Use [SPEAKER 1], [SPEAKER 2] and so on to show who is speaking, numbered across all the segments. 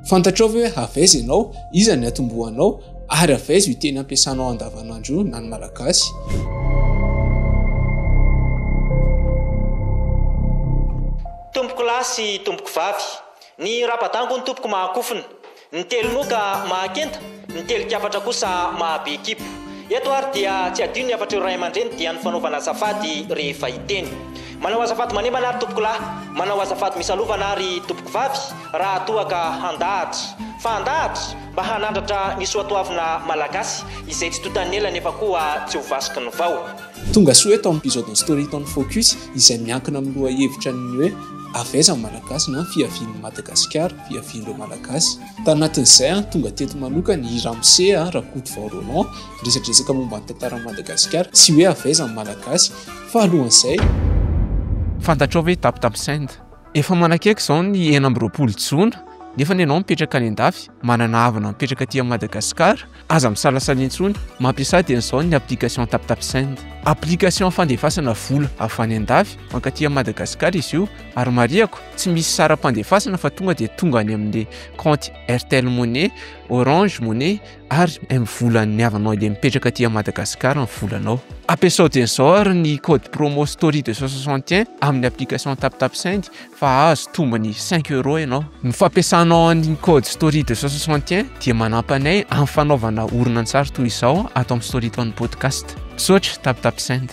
[SPEAKER 1] Fantatrao hoe havaiza ianao, iza ny atombohanao ary havaiza io teny ampiasanao andavanandro na ny malagasy.
[SPEAKER 2] Tompoko lahy sy tompoko vavy, ny rapadango ny tompoko mahakofina, ny telonoka mahakenta, ny telikafatra kosa mahabe kipo. Eto ary dia tsy adino ny afatra ray aman-dreny dia ny fanaovana azafady rehefa hiteny. Manao azafady manembana ary tompoko lahy, manao azafady misalovana ary tompoko vavy raha toa ka handahatra. Fa handahatra mba hanandratra ny soatoavina malagasy izay tsy totanela nefa koa tsy ho vasiky ny vao.
[SPEAKER 1] Tonga soa eto amin'ny épisode Storytime Focus izay miankina amin'ny loha hevitra ny hoe avaiza malagasy na fiavian'ny Madagasikara, fiavian'ireo malagasy. Tanatin'izay tonga teto manoka ny Ramose Rakotovao Roland resadresaka momba ny tantaran'i Madagasikara, tsy hoe avaiza ny malagasy fa alohan'izay
[SPEAKER 3] fantatrao hoe tapitapsend. Efa manakaiky izao ny 9 Jona, nefa ny ianao mipetraka any an-dafy, manana havana mipetraka aty Madagasikara, aza misalasala intsony, mampiasa dia izao ny application tapitapsend. Application fandefasana vola avy any an-dafy mankaty Madagasikara izy io, ary mariako tsy misy sara-pandefasana fa tonga dia tonga any amin'ny compte Airtel Money, Orange Money ary volan'ny havanao ilay mipetraka aty Madagasikara ny volanao. Ampiasao dia izao ary ny code promo Story 261 amin'ny application tapitapsend fa azo tombony 5 € ianao. Ny fampiasanao ny code Story 261 dia manampy anay amin'ny fanaovana horonan-tsary toy izao ato amin'ny Storytime Podcast. Misaotra tapitapsend.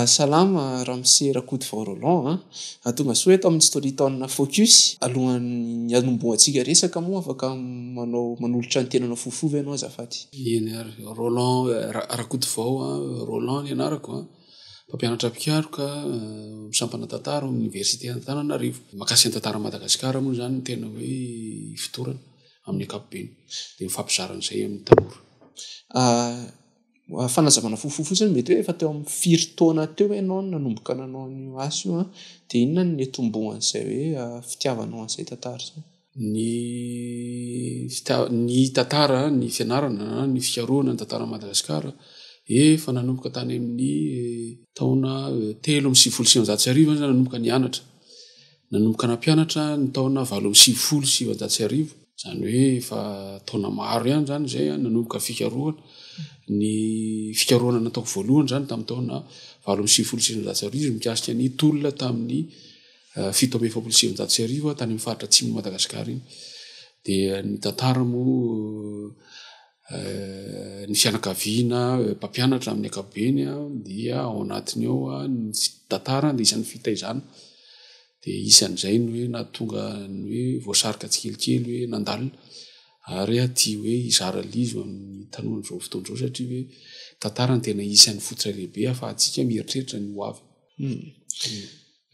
[SPEAKER 1] Salama Ramose Rakotovao Roland. Tonga soa eto amin'ny Storytime Focus. Alohan'ny anombohantsika resaka moa afaka manolotra ny tenanao fofofa ianao azafady.
[SPEAKER 4] Eny ary Roland Rakotovao Roland ny anarako mpampianatra pikaroka misampana tantara amin'ny université Antananarivo. Makasy ny tantara Madagasikara moa zany tena hoe fitorana amin'ny ankapobeny dia mifampizaran'izay amin'ny tanora.
[SPEAKER 1] Fanazavana fofofa fotsiny mety hoe efa teo amin'ny 4 taona teo ianao nanomboka nanao ny asa io dia inona ny atombohan'izay hoe fitiavanao an'izay tantara izay?
[SPEAKER 4] Ny tantara, ny fianarana, ny fikarohana ny tantara Madagasikara efa nanomboka tany amin'ny taona 3 nanomboka nianatra. Nanomboka nampianatra ny taona 9 zany hoe efa taona maro ihany zany izay nanomboka fikarohana. Ny fikarohana nataoko voalohany zany tamin'ny taona 9 mikasika ny tolona tamin'ny 7 tany amin'ny faritra atsimo Madagasikara iny. Dia ny tantara moa ny fianakaviana mpampianatra amin'ny ankapobeny dia ao anatiny ao ny tantara dia isan'ny fitaizana. Dia isan'izay ny hoe nahatonga ny hoe voasarika tsikelikely hoe nandalina ary aty hoe izara lizo amin'ny tanona izao fotoana izao satria hoe tantara ny tena isan'ny fototra lehibe ahafahantsika mieritreritra ny ho avy.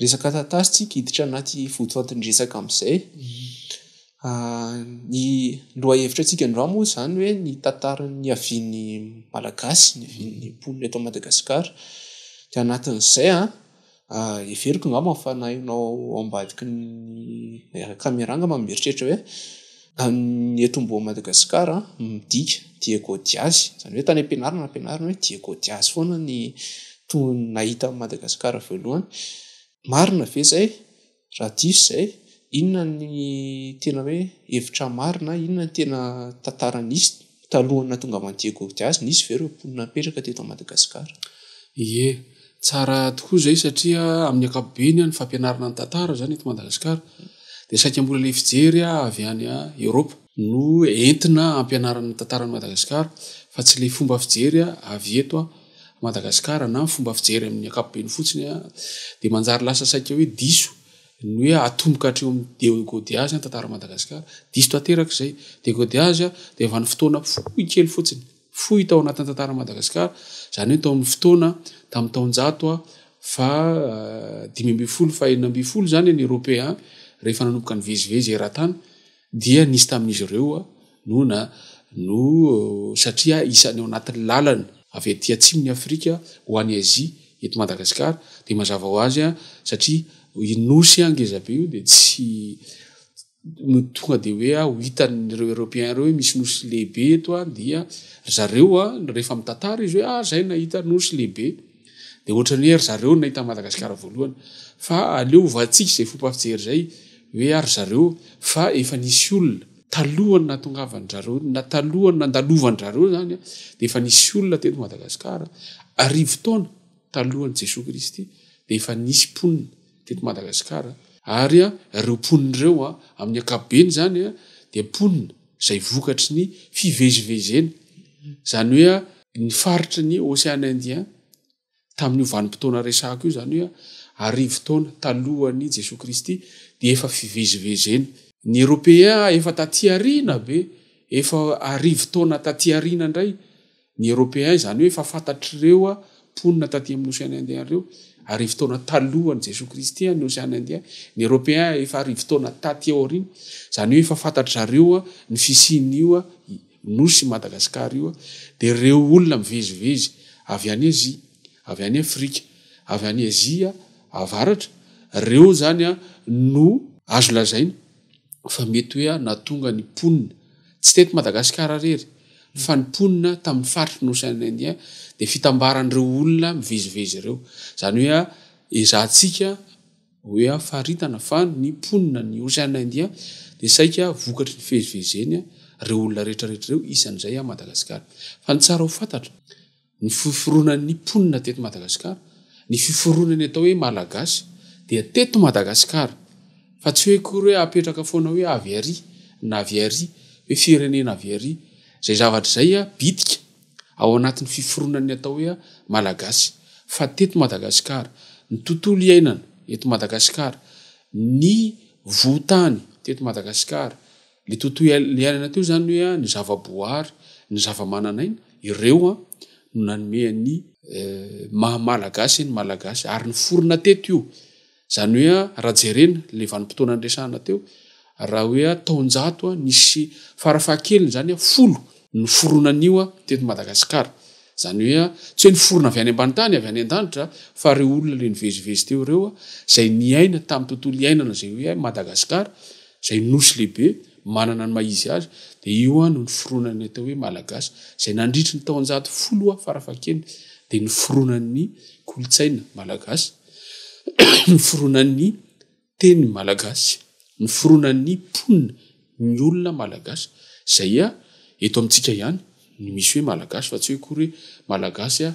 [SPEAKER 1] Resaka tantara tsika hiditra anaty votoatin'ny resaka amin'izay. Ny loha hevitra antsika androany moa zany hoe ny tantaran'ny avian'ny malagasy, ny avian'ny mponina eto Madagasikara. Dia anatin'izay everiko angamba ny fanahinao ao ambadiky ny caméra angamba mieritreritra hoe ny atombohan'i Madagasikara midika Diego Diaz. Izany hoe tany ampianarana hoe Diego Diaz foana ny nahita Madagasikara voalohany. Marina ve izay? Raha diso izay, inona ny tena hoe hevitra marina, inona ny tena tantara nisy talohana tonga amin'ny Diego Diaz, nisy ve ireo mponina mipetraka teto Madagasikara?
[SPEAKER 4] Ie, tsara tokoa izay satria amin'ny ankapobeny ny fampianarana ny tantara zany eto Madagasikara. Dia saika mbola ilay fijery avy any Eoropa no entina ampianarana ny tantaran'i Madagasikara fa tsy ilay fomba fijery avy eto Madagasikara na fomba fijery amin'ny ankapobeny fotsiny dia manjary lasa saika hoe diso ny hoe atomboka hatreo amin'ny Diego Diaz ny tantara Madagasikara. Diso tanteraka izay. Diego Diaz dia efa ny fotoana fohy kely fotsiny, fohy tao anatin'ny tantara Madagasikara, izany hoe tao amin'ny fotoana tamin'ny taonjato fa 512 zany ny Européen rehefa nanomboka ny vezivezy eran-tany dia nisy tamin'izy ireo no satria isany ao anatin'ny lalana avy aty atsimon'ny Afrika ho any Azia eto Madagasikara dia mazava ho azy satria nosy ngeza be io dia tsy tonga dia hoe ho hitan'ireo Européen ireo hoe misy nosy lehibe eto dia zareo rehefa mitantara izy hoe zay nahita nosy lehibe dia ohatran'ny hoe zareo nahita Madagasikara voalohany fa aleo vatsika izay fomba fijery izay hoe ary zareo fa efa nisy olona talohany natongavan'zareo na talohany nandalovan'zareo zany de efa nisy olona teto Madagasikara arivo-taona talohan'i Jesosy Kristy de efa nisy mponina teto Madagasikara ary ireo mponina ireo amin'ny ankapobeny zany de mponina zay vokatry ny fivezivezena zany hoe ny faritry ny Océan Indien tamin'ny vanim-potoana resahako io zany hoe arivo-taona talohan'i Jesosy Kristy de efa fivezivezena. Ny Européen efa taty arina be efa arivo-taona taty arina indray ny Européen zany hoe efa fantatr'ireo mponina taty amin'ny Océan Indien reo arivo-taona talohan'i Jesosy Kristy ny Océan Indien. Ny Européen efa arivo-taona taty aorina zany hoe efa fantatr'zareo ny fisian'io nosy Madagasikara io de reo olona mivezivezy avy any Azia avy any Afrika avy any Azia avaratra reo zany no azo lazaina fa mety hoe natonga ny mponina tsy teto Madagasikara rery fa ny mponina tamin'ny faritry ny Océan Indien de fitambaran'ireo olona mivezivezy ireo zany hoe ezahantsika hoe faritana fa ny mponina ny Océan Indien de saika vokatry ny fivezivezeny reo olona rehetrarehetra reo isan'izay Madagasikara. Fa ny tsara ho fantatra ny fiforonan'ny mponina teto Madagasikara ny fiforonany atao hoe malagasy dia teto Madagasikara fa tsy hoe kory hoe apetraka foana hoe avy ary na avy ary hoe firenena avy ary zay zavatra zay bitika ao anatin'ny fiforonany atao hoe malagasy fa teto Madagasikara ny tontolo iainana eto Madagasikara ny votany teto Madagasikara le tontolo iainana teo zany hoe ny zavaboary ny zavamananaina ireo no nanomean'ny mahamalagasy ny malagasy ary ny forona teto io zany hoe raha jerena le vanim-potoana andresahana teo raha hoe taonjato nisy farafahakeliny zany folo ny foronan'io teto Madagasikara zany hoe tsy hoe ny forona avy any ambany tany avy any an-danitra fa reo olona le nivezivezy teo reo zay niaina tamin'ny tontolo iainana zay hoe Madagasikara zay nosy lehibe manana ny maizy azy de io no ny foronany atao hoe malagasy zay nandritry ny taonjato folo farafahakeliny de ny foronan'ny kolotsaina malagasy ny foronan'ny teny malagasy ny foronan'ny mponina ny olona malagasy zay eto amintsika ihany ny misy hoe malagasy fa tsy hoe kory malagasy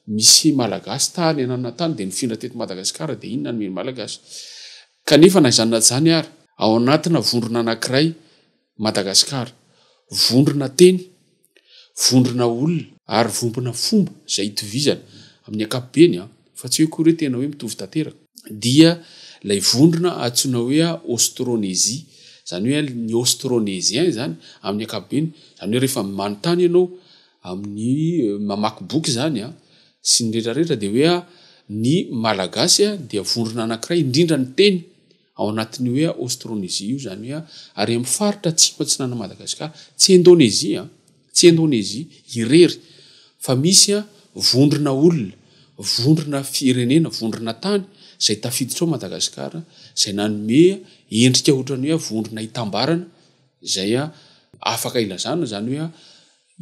[SPEAKER 4] misy malagasy tany anana tany de ny findra teto Madagasikara de inona ny malagasy kanefa na izany na zany ary ao anatina vondrona anankiray Madagasikara vondrona teny vondrona olona ary vombona fomba zay itovizana amin'ny ankapobeny fa tsy hoe kory tena hoe mitovy tanteraka dia lay vondrona atsoina hoe Austronésie zany hoe ny austronésien zany amin'ny ankapobeny zany hoe rehefa manontany ianao amin'ny mamaky boky zany sy ny rehetrarehetra de hoe ny malagasy dia vondrona anankiray indrindra ny teny ao anatin'ny hoe Austronésie io zany hoe ary amin'ny faritra atsimantsinana Madagasikara tsy Indonésia tsy Indonésie irery fa misy vondrona olona vondrona firenena vondrona tany zay tafiditra ao Madagasikara zay nanome endrika ohatrany hoe vondrona hitambarana zay afaka ilazana zany hoe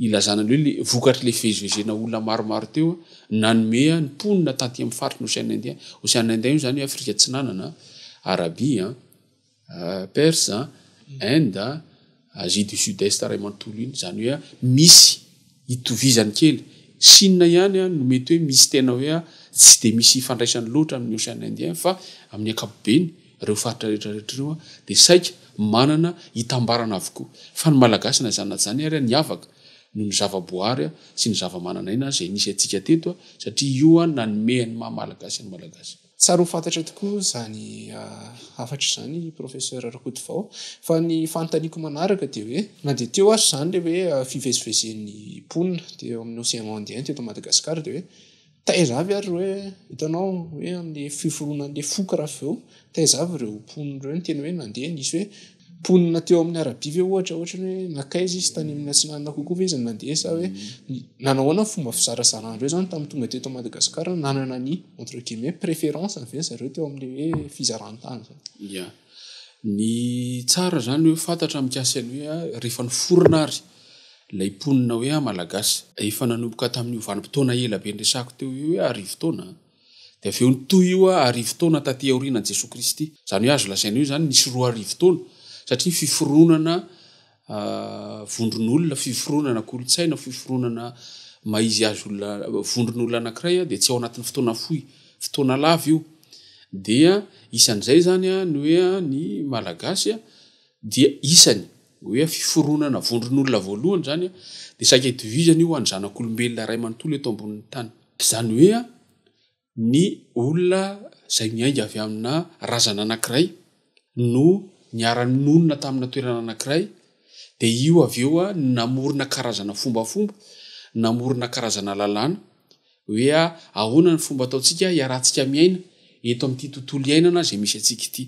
[SPEAKER 4] ilazana hoe le vokatry le fivezivezena olona maromaro teo nanome ny mponina taty amin'ny faritry ny Océan Indien. Océan Indien io zany hoe Afrika Atsinanana Arabia Perse Inde Asie du Sud-Est ray manontolo iny zany hoe misy itovizany kely Chine ihany no mety hoe misy tena hoe tsy de misy fandraisany loatra amin'ny Océan Indien fa amin'ny ankapobeny reo faritra rehetrarehetra reo de saika manana hitambarana avokoa fa ny malagasy na zany na zany ary ny avaka no ny zavaboary sy ny zavamananaina zay nisy atsika teto satria io nanomehan'ny mahamalagasy ny malagasy.
[SPEAKER 1] Tsara ho fantatra tokoa zany afatra zany professeur Rakotovao fa ny fanontaniako manaraka de hoe na de teo ary zany le hoe fivezivezen'ny mponina teo amin'ny Océan Indien teto Madagasikara de hoe taizavy ary hoe hitanao hoe amin'ny fiforonan'le fokraf eo taizavy reo mponina reo ny tena hoe nandeha nisy hoe mponina teo amin'ny Arabia ve ohatra hoe nakaiza izy tany amin'ny atsinanana kokoa ve izy nandeha sa hoe nanahoana fomba fizarasarandreo zany tamin'ny tonga teto Madagasikara nanana ny entre guillemets préférence ve zareo teo amin'le hoe fizarantany zany.
[SPEAKER 4] Ya ny tsara zany hoe fantatra mikasany hoe rehefa ny forona ary lay mponina hoe malagasy efa nanomboka tamin'ny vanim-potoana ela be ndresako teo hoe arivo-taona de aveo nytoy io arivo taona taty aorinan Jesosy Kristy zany hoe azo lazaina io zany nisy roa arivo taona satria fiforonana vondron'olona fiforonana kolotsaina fiforonana maizy azo olona vondron'olona anankiray de tsy ao anatin'ny fotoana lava io dia isan'izay zany ny hoe ny malagasy dia isany hoe fiforonana vondron'olona voalohany zany de saika itovizany io any zanak'olombelona ray manontolo eto ambonin'ny tany zany hoe ny olona zay miainga avy amina razana anankiray no niara-nonona tamina toerana anankiray de io aveo namorona karazana fombafomba namorona karazana lalàna hoe ahoana ny fomba ataotsika iarahantsika miaina eto amin'ity tontolo iainana zay misy atsika ity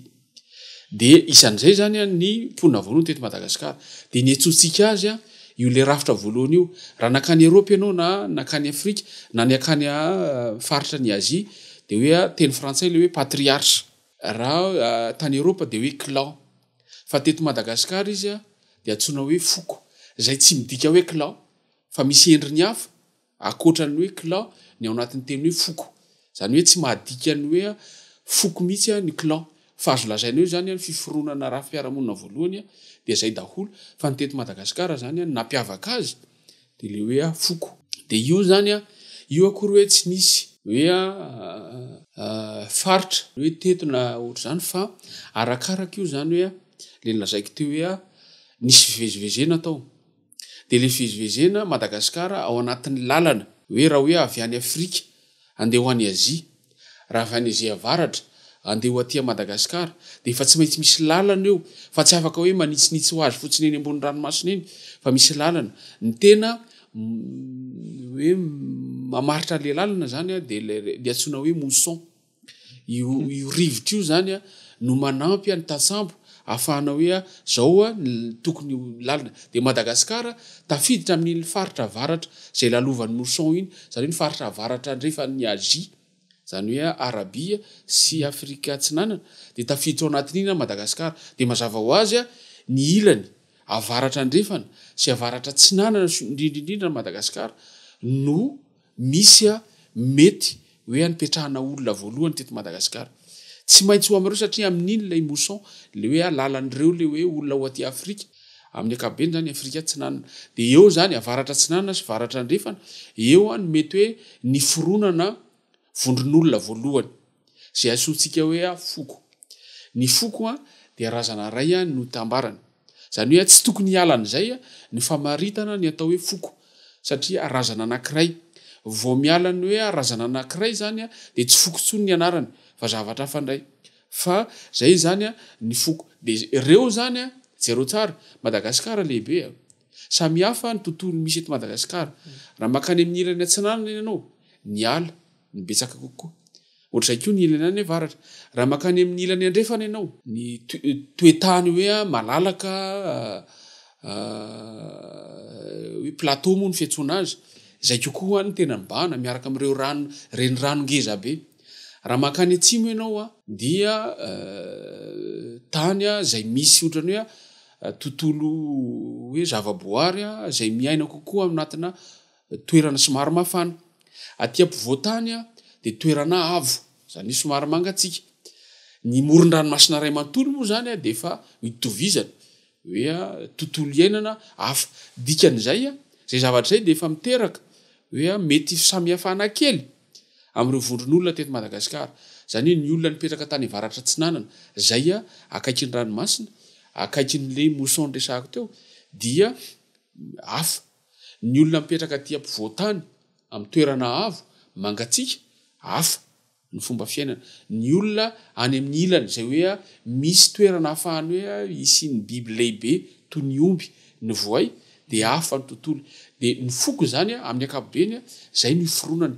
[SPEAKER 4] de isan'izay zany ny mponina voalohany teto Madagasikara de ny etsotsika azy io le rafitra voalohany io raha nakany Eropa ianao na nakany Afrika na ny akany faritra ny Azia de hoe teny frantsay le hoe patriarche raha tany Eropa de hoe clan fa teto Madagasikara izy de atsoina hoe foko zay tsy midika hoe clan fa misy endriny hafa akoatrany hoe clan ny ao anatin'ny teny hoe foko zany hoe tsy mahadika ny hoe foko mihitsy ny clan fa azo lazaina io zany fiforonana raha fiarahamonina voalohany de zay daholo fa ny teto Madagasikara zany nampiavaka azy de le hoe foko de io zany io akory hoe tsy nisy hoe faritra hoe teto na ohatr' zany fa arakaraka io zany hoe le lazaiko teo hoe nisy fivezivezena tao de le fivezivezena Madagasikara ao anatin'ny lalana hoe raha hoe avy any Afrika andeha ho any Azia raha avy any Azia avaratra andeha ho aty Madagasikara de efa tsy maintsy misy lalana eo fa tsy afaka hoe manitsinitsy ho azy fotsiny eny ambony ranomasina eny fa misy lalana ny tena hoe mamaritra le lalana zany de atsoina hoe mousson io rivotra io zany no manampy any Tatsambo ahafahana hoe zao tokony lalana de Madagasikara tafiditra amin'ny faritra avaratra zay lalovan'ny mousson iny zany hoe ny faritra avaratra andrefa ny Azia zany hoe Arabia sy Afrika Atsinanana de tafiditra ao anatin'iny Madagasikara de mazava ho azy ny ilany avaratra andrefana sy avaratra Atsinanana indrindrindrindra Madagasikara no misy mety hoe anipetrahana olona voalohany teto Madagasikara tsy maintsy ho amareo satria amin'iny lay mousson le hoe lalan'ireo le hoe olona ho aty Afrika amin'ny akabeny zany Afrika Atsinanana de eo zany avaratra Atsinanana sy avaratra andrefana eo ny mety hoe ny foronana vondron'olona voalohany zay asotsika hoe foko ny foko de razana ray no tambarana zany hoe tsy tokony hialan'izay ny famaritana ny atao hoe foko satria razana anankiray vao miala ny hoe razana anankiray zany de tsy foko tsony ny anarany fa zavatra fandray fa zay zany ny foko de ireo zany jereo tsara Madagasikara lehibe samy hafa ny tontolo misy eto Madagasikara raha makany amin'ny ilany Atsinanana ianao ny ala ny betsaka kokoa ohatr'izay koa ny ilany any avaratra raha makany amin'ny ilany andrefana ianao ny toetany hoe malalaka hoe plateau moa ny fiantsoana azy zay kokoa ny tena mibahana miaraka amin'ireo renirano ngeza be raha makany atsimo ianao dia tany zay misy ohatrany hoe tontolo hoe zavaboary zay miaina kokoa anatina toerana somary mafana aty ampovoatany de toerana avo zany somary mangatsika ny moron-dranomasina ray manontolo moa zany de efa itovizana hoe tontolo iainana hafa dikan'izay zay zavatra zay de efa miteraka hoe mety samihafana kely amin'ireo vondron'olona teto Madagasikara zany hoe ny olona nipetraka tany avaratra Atsinanana zay akaiky ny ranomasina akaiky n'le mousson resahako teo dia hafa ny olona mipetraka aty ampovoatany amin'ny toerana avo mangatsika hafa ny fomba fiainana ny olona any amin'ny ilany zay hoe misy toerana ahafahany hoe isy ny biby lehibe toy ny omby ny voay de hafa ny tontolo de ny foko zany amin'ny akapobeny zay ny foronany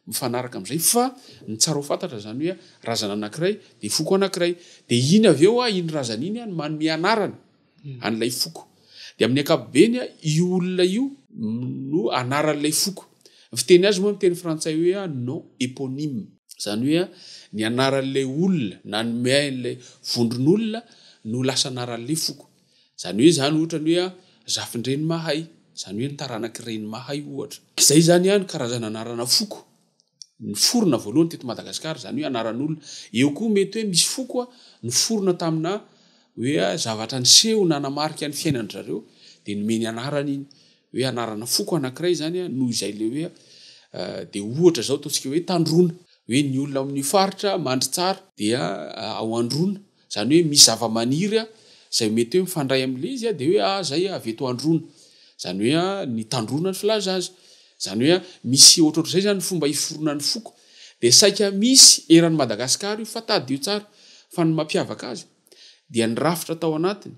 [SPEAKER 4] mifanaraka am'izay fa ny tsara ho fantatra zany hoe razana anankiray de foko anankiray de iny aveo iny razana iny ny manome anarana an'ilay foko de amin'ny akapobeny io olona io no anaran'ilay foko fiteny azy moa miteny frantsay hoe non éponyme zany hoe ny anaran'ilay olona na ny mean'ilay vondron'olona no lasa anaran'ilay foko zany hoe zany ohatrany hoe zafindreny mahay zany hoe ny taranak'ireny mahay ohatra zay zany karazana anarana foko ny forona voalohany teto Madagasikara zany hoe anaran'olona eo koa mety hoe misy foko a ny forona tamina hoe zavatra ny seho nanamarika ny fiainany zareo de nomeny anarany iny hoe anarana foko anankiray zany a noho izay le hoe de ohatra zao ataontsika hoe tandrona hoe ny olona amin'ny faritra mandry tsara dia ao androna zany hoe misy zava-maniry a zay mety hoe mifandray amin'le izy a de hoe zay avy eto androna zany hoe ny tandrona ny filaza azy zany hoe misy ohatrohatr'izay zany ny fomba hiforona ny foko de saika misy eran'ny Madagasikara io fa tady io tsara fa ny mampiavaka azy dia ny rafitra tao anatiny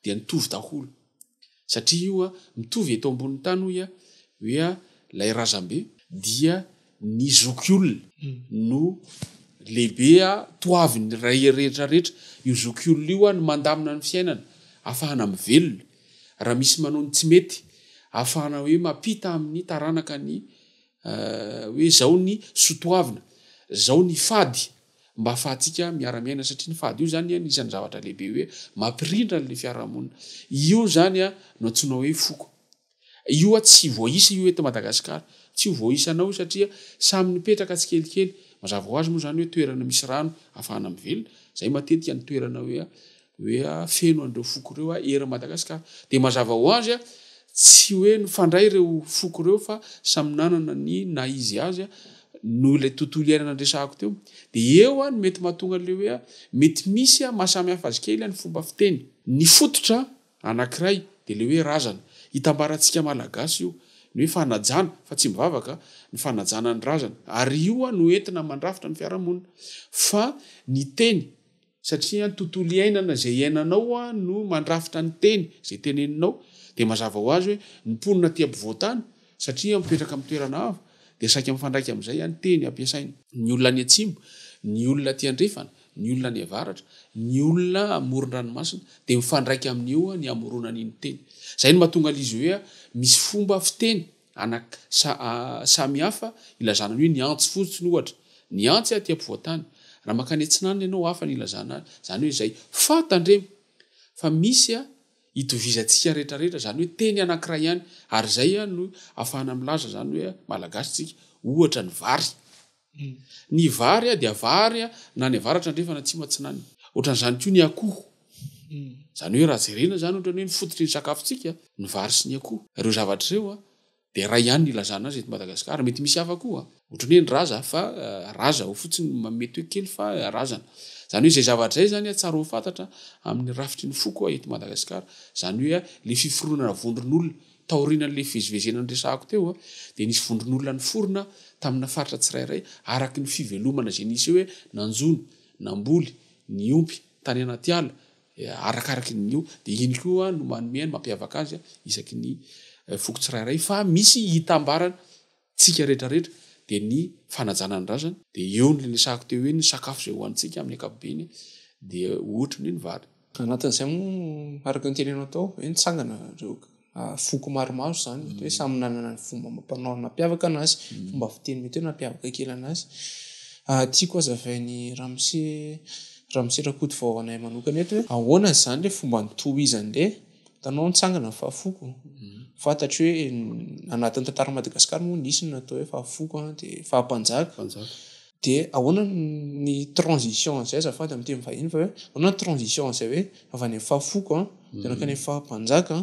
[SPEAKER 4] dia nitovy daholo satria io a mitovy eto ambonin'ny tany hoy hoe lay razambe dia ny zokiolona no lehibe toaviny ray rehetra rehetra io zokiolona io a no mandamina ny fiainana ahafahana mivelona raha misy manao tsy mety ahafahana hoe mampita amin'ny taranaka ny hoe zao ny sotoavina zao ny fady mba ahafahantsika miara-miaina satria ny fady io zany isan'ny zavatra lehibe hoe mampirindra n'le fiarahamonina io zany a no antsoina hoe foko io a tsy voaisa io eto Madagasikara tsy voaisanao satria samy nipetraka tsy kelikely mazava ho azy moa zany hoe toerana misy rano ahafahana mivelona zay matetika ny toerana hoe feno an'ireo foko ireo era Madagasikara de mazava ho azy a tsy hoe nifandray ireo foko ireo fa samy nanana ny na izy azy noho ilay tontolo iainana andresahako teo de eo a no mety mahatonga le hoe mety misy mahasamy hafa azy kely ny fomba fiteny ny fototra anankiray de le hoe razana hitambarantsika malagasy io ny hoe fanajana fa tsy mivavaka ny fanajana ny razana ary io a no entina mandrafitra ny fiarahamonina fa ny teny satria ny tontolo iainana zay iainanao a no mandrafitra ny teny zay teneninao de mazava ho azy hoe ny mponina ty ampovoantany satria mipetraka amin'ny toerana avo de saika mifandraiky amin'izay any teny ampiasaina ny olona ny atsimo ny olona ty andrefana ny olona ny avaratra ny olona amoron-dranomasina de mifandraiky amin'io ny amoronana iny teny zay no mahatonga l'izy hoe misy fomba fiteny samy hafa ilazana hoe ny antsy fotsiny ohatra ny antsy ty ampovoantany raha makany atsinanana ianao hafa ny ilazana zany hoe zay fa tandremo fa misy itovizantsika rehetrarehetra zany hoe teny anankiray ihany ary zay no ahafahana milaza zany hoe malagasy tsika ohatra ny vary ny vary dia vary na ny avaratra andrefana tsy matsinanana ohatran'izany koa ny akoho zany hoe raha jerena zany ohatrany hoe ny fototry ny sakafotsika ny vary sy ny akoho ireo zavatra ireo de raha ihany ny ilazana azy eto Madagasikara mety misy hafa koa ohatrany hoe ny raza fa raza ho fotsiny mety hoe kely fa razana zany hoe zay zavatra zay zany tsara ho fantatra amin'ny rafitry ny foko eto Madagasikara zany hoe le fiforonana vondron'olona taorianan'le fivezivezena andresahako teo de nisy vondron'olona ny forona tamina faritra tsirairay araky ny fivelomana zay nisy hoe nanjono namboly ny ompy tany anaty ala arakaraky nio de iny koa no manomeny mampiavaka azy isaky ny foko tsirairay fa misy hitambarana tsika rehetrarehetra de ny fanajana ny razana de eo ny lesahako teo hoe ny sakafo zay hoanitsika amin'ny ankapobeny de ohatra ny vary
[SPEAKER 1] anatin'izay moa araka ny tenenao tao hoe nitsangana reo foko maromaro zany hoe samy nanana ny fomba mampanao nampiavaka anazy fomba fiteny mety hoe nampiavaka kely anazy tiako azavainy ramose rakoto vao anay manokana eto hoe ahoana zany le fomba nitohizany le tanao nitsangana fahafoko fantatry hoe anatin'ny tantara Madagasikara moa nisy natao hoe fahafoko de fahampanjaka de ahoana ny transition zay azafady amin'ny teny vahiny fa hoe ahoana ny transition zay hoe avy any fahafoko de nakany fahampanjaka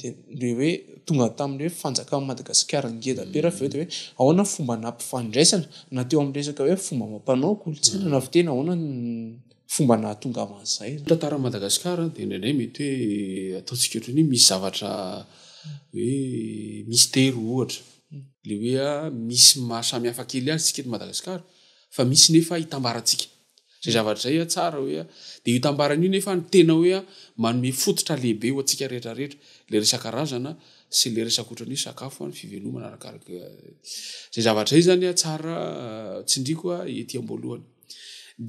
[SPEAKER 1] de le hoe tonga tamin'ny hoe fanjakana Madagasikara ngeda be raha veto hoe ahoana fomba nampifandraisana na teo amin'ny resaka hoe fomba mampanao kolotsaina na fiteny ahoana fomba nahatonga avan'izay
[SPEAKER 4] tantara Madagasikara de indraindray mety hoe ataontsika ohatrany misy zavatra hoe mystero ohatra le hoe misy mahasamy hafa kely azy tsika eto Madagasikara fa misy nefa hitambarantsika zay zavatra zay tsara hoe de hitambarana io nefa ny tena hoe manome fototra lehibe ho antsika rehetrarehetra le resaka razana sy le resaka ohatrany hoe sakafo ny fivelomana arakaraka zay zavatra zay zany tsara tsindriko ety am-boalohany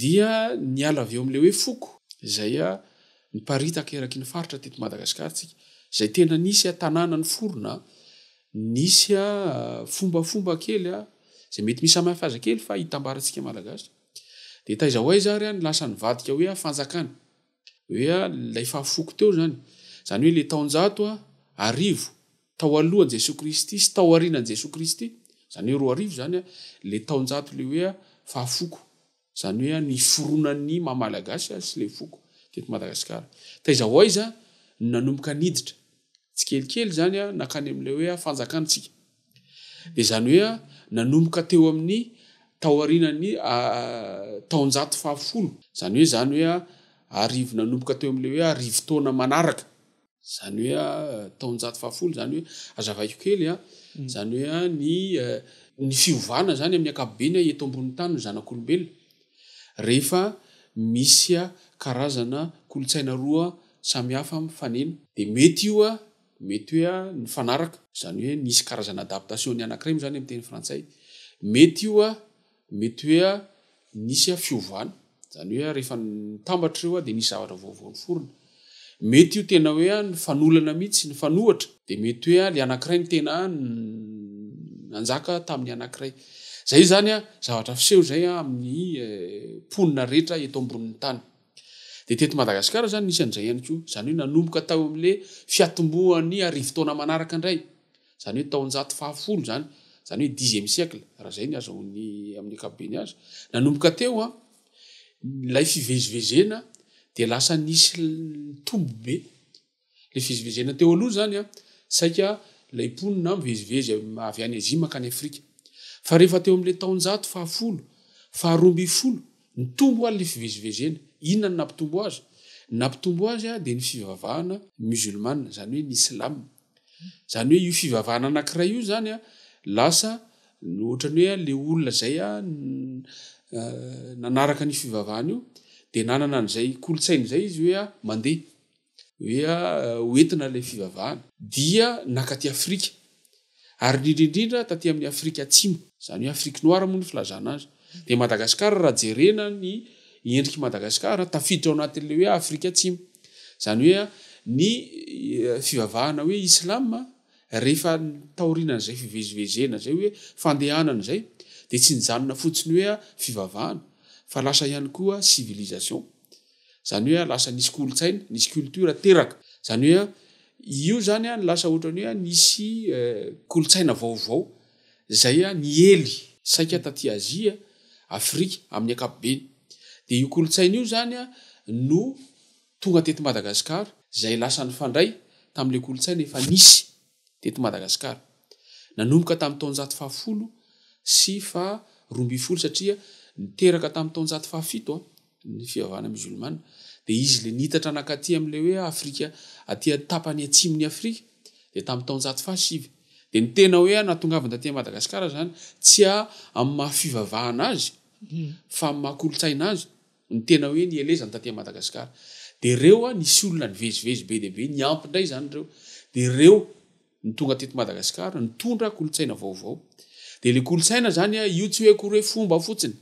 [SPEAKER 4] dia ny ala avy eo amin'le hoe foko zay niparitaka eraky ny faritra teto Madagasikara tsika zay tena nisy tanàna ny forona nisy fombafomba kely zay mety misy samy hafa aza kely fa hitambarantsika malagasy de taiza ho aiza ary ny lasa nivadika hoe fanjakana hoe lay fahafoko teo zany zany hoe le taonjato arivo tao alohan'i Jesosy Kristy sy tao aorianan'i Jesosy Kristy zany hoe roa arivo zany a le taonjato le hoe fahafoko zany hoe ny foronan'ny mamalagasy sy le foko teto Madagasikara taizaho aiza nanomboka niditra tsy kelikely zany a nakany am'le hoe fanjakantsika de zany hoe nanomboka teo amin'ny taoarinan'ny taonjato fahafolo zany hoe arivo nanomboka teo am'le hoe arivo taona manaraka zany hoe taonjato fahafolo zany hoe azavaiko kely a zany hoe ny fiovana zany amin'ny ankapobeny eto ambony tany ny zanak'olombelona rehefa misy karazana kolotsaina roa samihafa mifanena de mety io mety hoe ny fanaraka zany hoe nisy karazana adaptation ny anankiray zany amin'ny teny frantsay mety io mety hoe nisy fiovana zany hoe rehefa nitambatra ireo de nisy zavatra vaovao forona mety io tena hoe ny fanolana mihitsy ny fanohatra de mety hoe le anankiray ny tena nanjaka tamin'ny anankiray zay zany zavatra fiseho zay amin'ny ponina rehetra eto ambonin'ny tany de teto Madagasikara zany nisy an'izay ihany koa zany hoe nanomboka tao am'le fiatombohan'ny arivo taona manaraka indray zany hoe taonjato fahafolo zany hoe 10e siècle raha zay ny azahoany amin'ny ankapobeny azy nanomboka teo lay fivezivezena de lasa nisy tombo be le fivezivezena teo aloha zany saika lay ponina mivezivezy avy any Azia makany Afrika fa rehefa teo am'le taonjato fahafolo faharoamby folo ny tombo alle fivezivezena inona ny nampitombo azy de ny fivavahana musulmane zany hoe ny islam zany hoe io fivavahana anankiray io zany lasa ohatrany hoe le olona zay nanaraka ny fivavahana io de nanana an'izay kolotsaina zay izy hoe mandeha hoe hoentina le fivavahana dia nakaty Afrika ary indrindrindrindra taty amin'ny Afrika Atsimo zany hoe Afrique noire moa ny filazana azy de Madagasikara raha jerena ny endriky Madagasikara tafiditra ao anatin'le hoe Afrika Atsimo zany hoe ny fivavahana hoe islam rehefa taorinan'izay fivezivezena zay hoe fandehanana zay de tsy nijanona fotsiny hoe fivavahana fa lasa ihany koa civilisation zany hoe lasa nisy kolotsaina nisy culture teraka zany hoe io zany lasa ohatrany hoe nisy kolotsaina vaovao zay ny ely saika taty Azia Afrika amin'ny ankapobeny de io kolotsaina io zany no tonga teto Madagasikara zay lasa nifandray tam'le kolotsaina efa nisy teto Madagasikara nanomboka tamin'ny taonjato fahafolo sy faharoamby folo satria niteraka tamin'ny taonjato fahafito ny fivavahana musulmane de izy le nitatra nakaty am'le hoe Afrika aty tapany atsimony Afrika de tamin'ny taonjato fahasivy de ny tena hoe natongavana taty Madagasikara zany tsy amin'ny mahafivavahana azy fa amin'ny mahakolotsaina azy ny tena hoe ny elezany taty Madagasikara de reo nisy olona nivezivezy be de be ny ampindray zany reo de reo ny tonga teto Madagasikara nitondra kolotsaina vaovao de le kolotsaina zany io tsy hoe kory hoe fomba fotsiny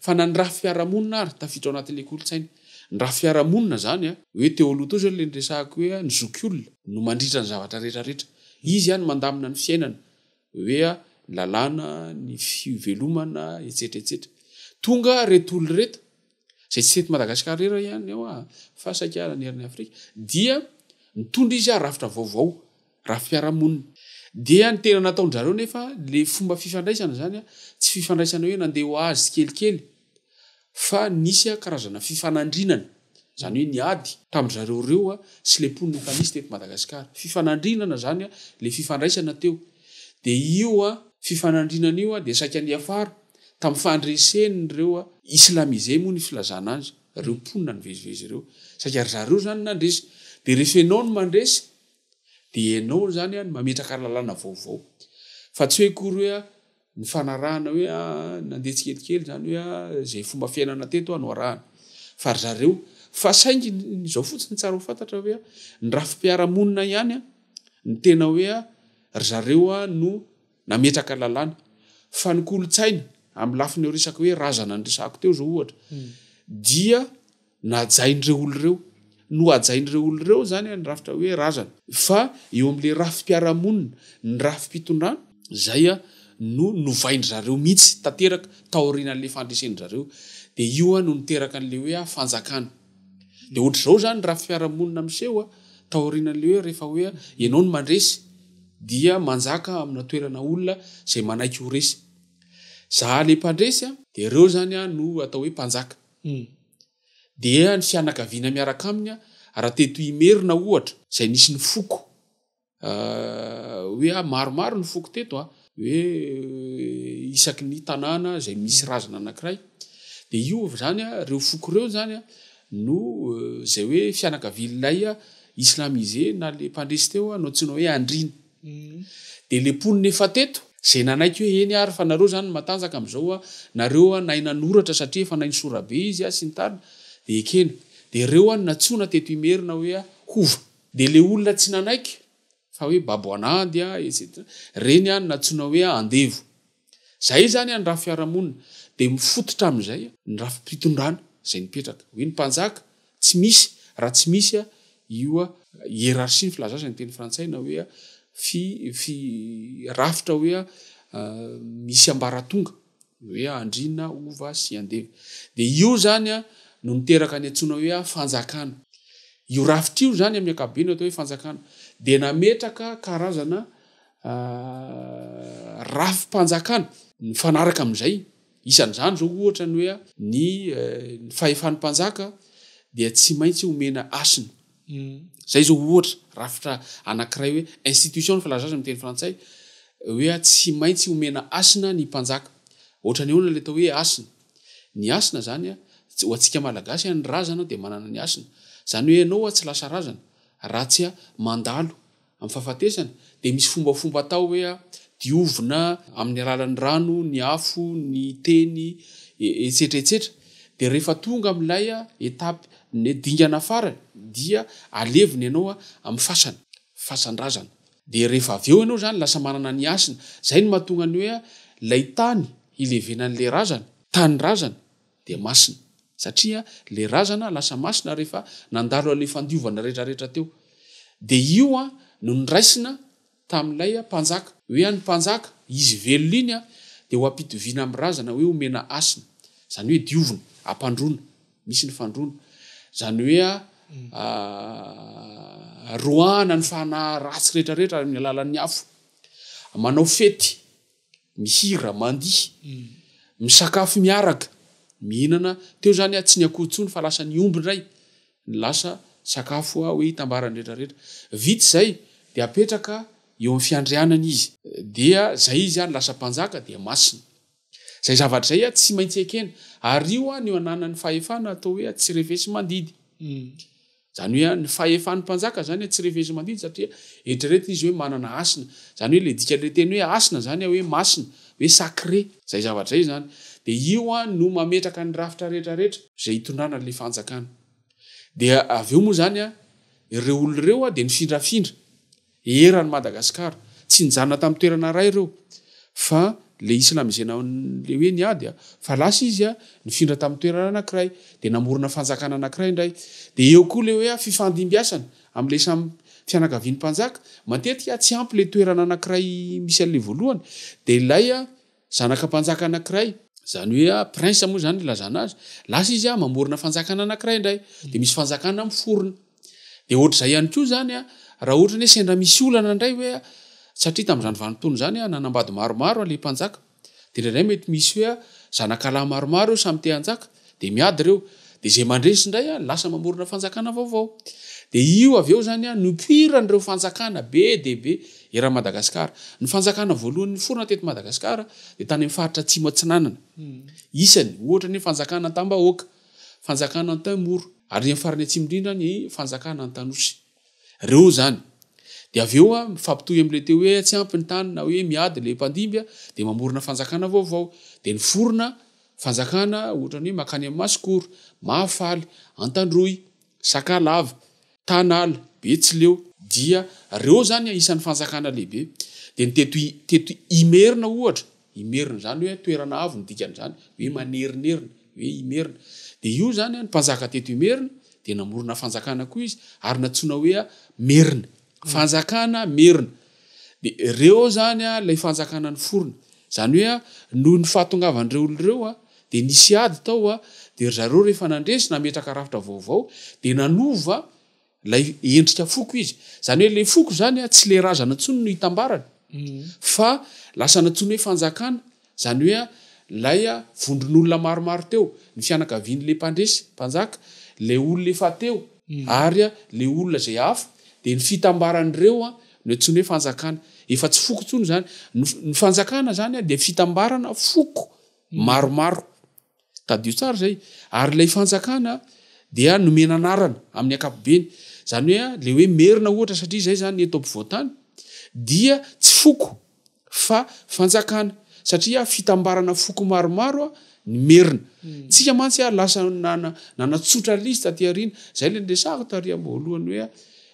[SPEAKER 4] fa nandraha fiarahamonina ary tafiditra ao anatin'le kolotsaina ny raha fiarahamonina zany hoe teo aloha to zany le nresahako hoe ny zokiolona no mandritra ny zavatra rehetrarehetra izy mandamina ny fiainana hoe lalàna ny fivelomana etsetraetsetra tonga retolo reto zay tsy teto Madagasikara rera ihany fa saika nerin'ny Afrika dia mitondra izy rafitra vaovao raha fiarahamonina dia ny tena nataonjareo nefa le fomba fifandraisana zany tsy fifandraisana hoe nandeha ho azy kelikely fa nisy karazana fifanandrinana zany hoe niady tamin'zareo reo sy le ponina efa nisy teto Madagasikara fifanandrinana zany le fifandraisana teo de io fifanandrinana io de saika niafara tamin'ny fandreseny reo islamisé moa ny filazana azy reo ponina nivezivezy reo saika zareo zany nandresy de rehefa enao no mandresy de enao zany mametraka lalàna vaovao fa tsy hoe kory hoe ny fanarahana hoe nandeha tsikelikely zany hoe zay fomba fiainana teto no arahana fa zareo fa saingy zao fotsiny tsara ho fantatra hoe ny rafi-piarahamonina ihany ny tena hoe zareo no nametraka lalàna fa ny kolotsaina amin'ny lafiny resaka hoe razana ny resako teo zao ohatra dia najain'ireo olo reo no ajain'ireo olo reo zany ny rafitra hoe razana fa eo am'le rafi-piarahamonina ny rafi-pitondrana zay no novaindry zareo mihitsy tanteraka taorinan'le fandresen'ny zareo de io no niteraka an'le hoe fanjakana de ohatra zao zany rafi-piarahamonina miseho taorinan'le hoe rehefa hoe ianao no mandresy dia manjaka amina toerana olona zay manaiky ho resy za le mpandresy de reo zany no atao hoe mpanjaka dia ny fianakaviana miaraka aminy raha teto imerina ohatra zay nisy ny foko hoe maromaro ny foko teto hoe isaky ny tanàna zay misy razana anankiray de io zany reo foko reo zany no zay hoe fianakavian'ilay islamisé na le mpandresy teo no tsina hoe andrina de le poniny efa teto zay nanaiky hoe eny ary fa nareo zany matanjaka am'izao nareo nainanoratra satria efa nainy sorabe izy sy ny tarina de ekena de reo natsona teto imerina hoe hova de le olona tsy nanaiky fa hoe baboanandy etc reny natsona hoe andevo zay zany ny raha fiarahamonina de mifototra am'izay ny raha mpitondrana zay nipetraka hoe ny mpanjaka tsy misy raha tsy misy io hierarchie ny filazazana ny teny frantsay na hoe fi rafitra hoe misy ambaratonga hoe andrina ova sy andeva de io zany no niteraka ny antsona hoe fanjakana io rafitra io zany amin'ny akabeny atao hoe fanjakana de nametraka karazana rafim-panjakana ny fanaraka am'izay isan'izany zao ohatra ny hoe ny fahefan'ny mpanjaka dia tsy maintsy omena asina zay zao ohatra rafitra anankiray hoe institution ny filazazana amin'ny teny frantsay hoe tsy maintsy omena asina ny mpanjaka ohatra ny eona le atao hoe asina ny asina zany ho atsika malagasy ny razana de manana ny asina zany hoe ianao tsy lasa razana raha tsy mandalo amin'ny fahafatesana de misy fombafomba atao hoe diovina amin'ny alalan'ny rano ny afo ny teny etsetra etsetra de rehefa tonga am'ilay etapy ny dingana farany dia aleviny ianao amin'ny fasandrazana de rehefa avy eo ianao zany lasa manana ny asina zay ny mahatonga ny hoe lay tany ilevenan'le razana tany razana de masina satria le razana lasa masina rehefa nandalo ale fandiovana rehetrarehetra teo de io no niraisina tam'ilay mpanjaka hoe any mpanjaka izy velona iny de ho ampitoviana amin'ny razana hoe omena asina zany hoe diovina ampandrona misy ny fandrona zany hoe roana ny fana ratsy rehetrarehetra amin'ny alalan'ny afo manao fety mihira mandihy misakafo miaraka mihinana teo zany tsy ny akohotsony fa lasa ny omby ndray ny lasa sakafo hoe hitambarany rehetrarehetra vita zay de apetraka eo amin'ny fiandrianana izy dia zay izy lasa mpanjaka de masina zay zavatra zay tsy maintsy ekena ary io ny ananany fahefana atao hoe tsy refesy mandidy zany hoe ny fahefan'ny mpanjaka zany tsy refesy mandidy satria eritreretina izy hoe manana asina zany hoe le dikale teny hoe asina zany hoe masina hoe sacré zay zavatra zay zany de io no mametraka ny rafitra rehetrarehetra zay hitondrana le fanjakana de avy eo moa zany ireo olo reo de nifindrafindra erany Madagasikara tsy nijanona tamin'ny toerana ray reo fa le islamizena le hoe ny ady fa lasa izy nifindra tamin'ny toerana anankiray de namorona fanjakana anankiray indray de eo koa le hoe fifandimbiasana am'le samy fianakavian'ny mpanjaka matetika tsy ampy le toerana anankiray misy an'le voalohany de ilay zanaka mpanjaka anankiray zany hoe prince moa zany lazana azy lasa izy mamorona fanjakana anankiray indray de misy fanjakana miforona de ohatr'izay ihany koa zany raha ohatra ny hoe sendra misy olana indray hoe satria tam'izany vanotony zany nanambady maromaro le mpanjaka de indraindray mety misy hoe zanakalahy maromaro samy te hanjaka de miady reo de zay mandresy indray lasa mamorona fanjakana vaovao de io avy eo zany nopiranyireo fanjakana be de be era Madagasikara ny fanjakana voalohany forona teto Madagasikara de tany amin'ny faritra atsimo atsinanana isany ohatra ny fanjakana Tambahoaka fanjakana Antaimoro ary ny farany atsimo indrindra ny fanjakana Antanosy reo zany de avy eo mifampitohy am'le teo hoe tsy ampy ny tany na hoe miady le mpandimby de mamorona fanjakana vaovao de ny forona fanjakana ohatra ny hoe makany amin'ny Masikoro Mahafaly Antandroy Sakalava Tanala Betsileo dia reo zany isan'ny fanjakana lehibe de ny teto imerina ohatra imerina zany hoe toerana avo ny dikany zany hoe manerinerina hoe imerina de io zany ny mpanjaka teto imerina de namorona fanjakana koa izy ary natsona hoe merina fanjakana merina de reo zany lay fanjakana ny forona zany hoe noho ny fahatongavan'ireo oloreo de nisy ady tao de zareo rehefa nandresy nametraka rafitra vaovao de nanova lay endrika foko izy zany hoe le foko zany tsy le razana ntsony no hitambarana fa lasana ntsony hoe fanjakana zany hoe lay vondron'olona maromaro teo ny fianakavian'le mpandresy mpanjaka le olona efa teo ary le olona zay hafa de ny fitambaran'ireo no ntsony hoe fanjakana efa tsy foko ntsony zany ny fanjakana zany de fitambarana foko maromaro tadio tsara zay ary lay fanjakana dia nomena anarana amin'ny akapobeny zany hoe le hoe merina ohatra satria zay zany eto ampovoantany dia tsy foko fa fanjakana satria fitambarana foko maromaro ny merina tsika mantsy lasa nanatsotra lista taty arina zay le ndresako tary amboalohany hoe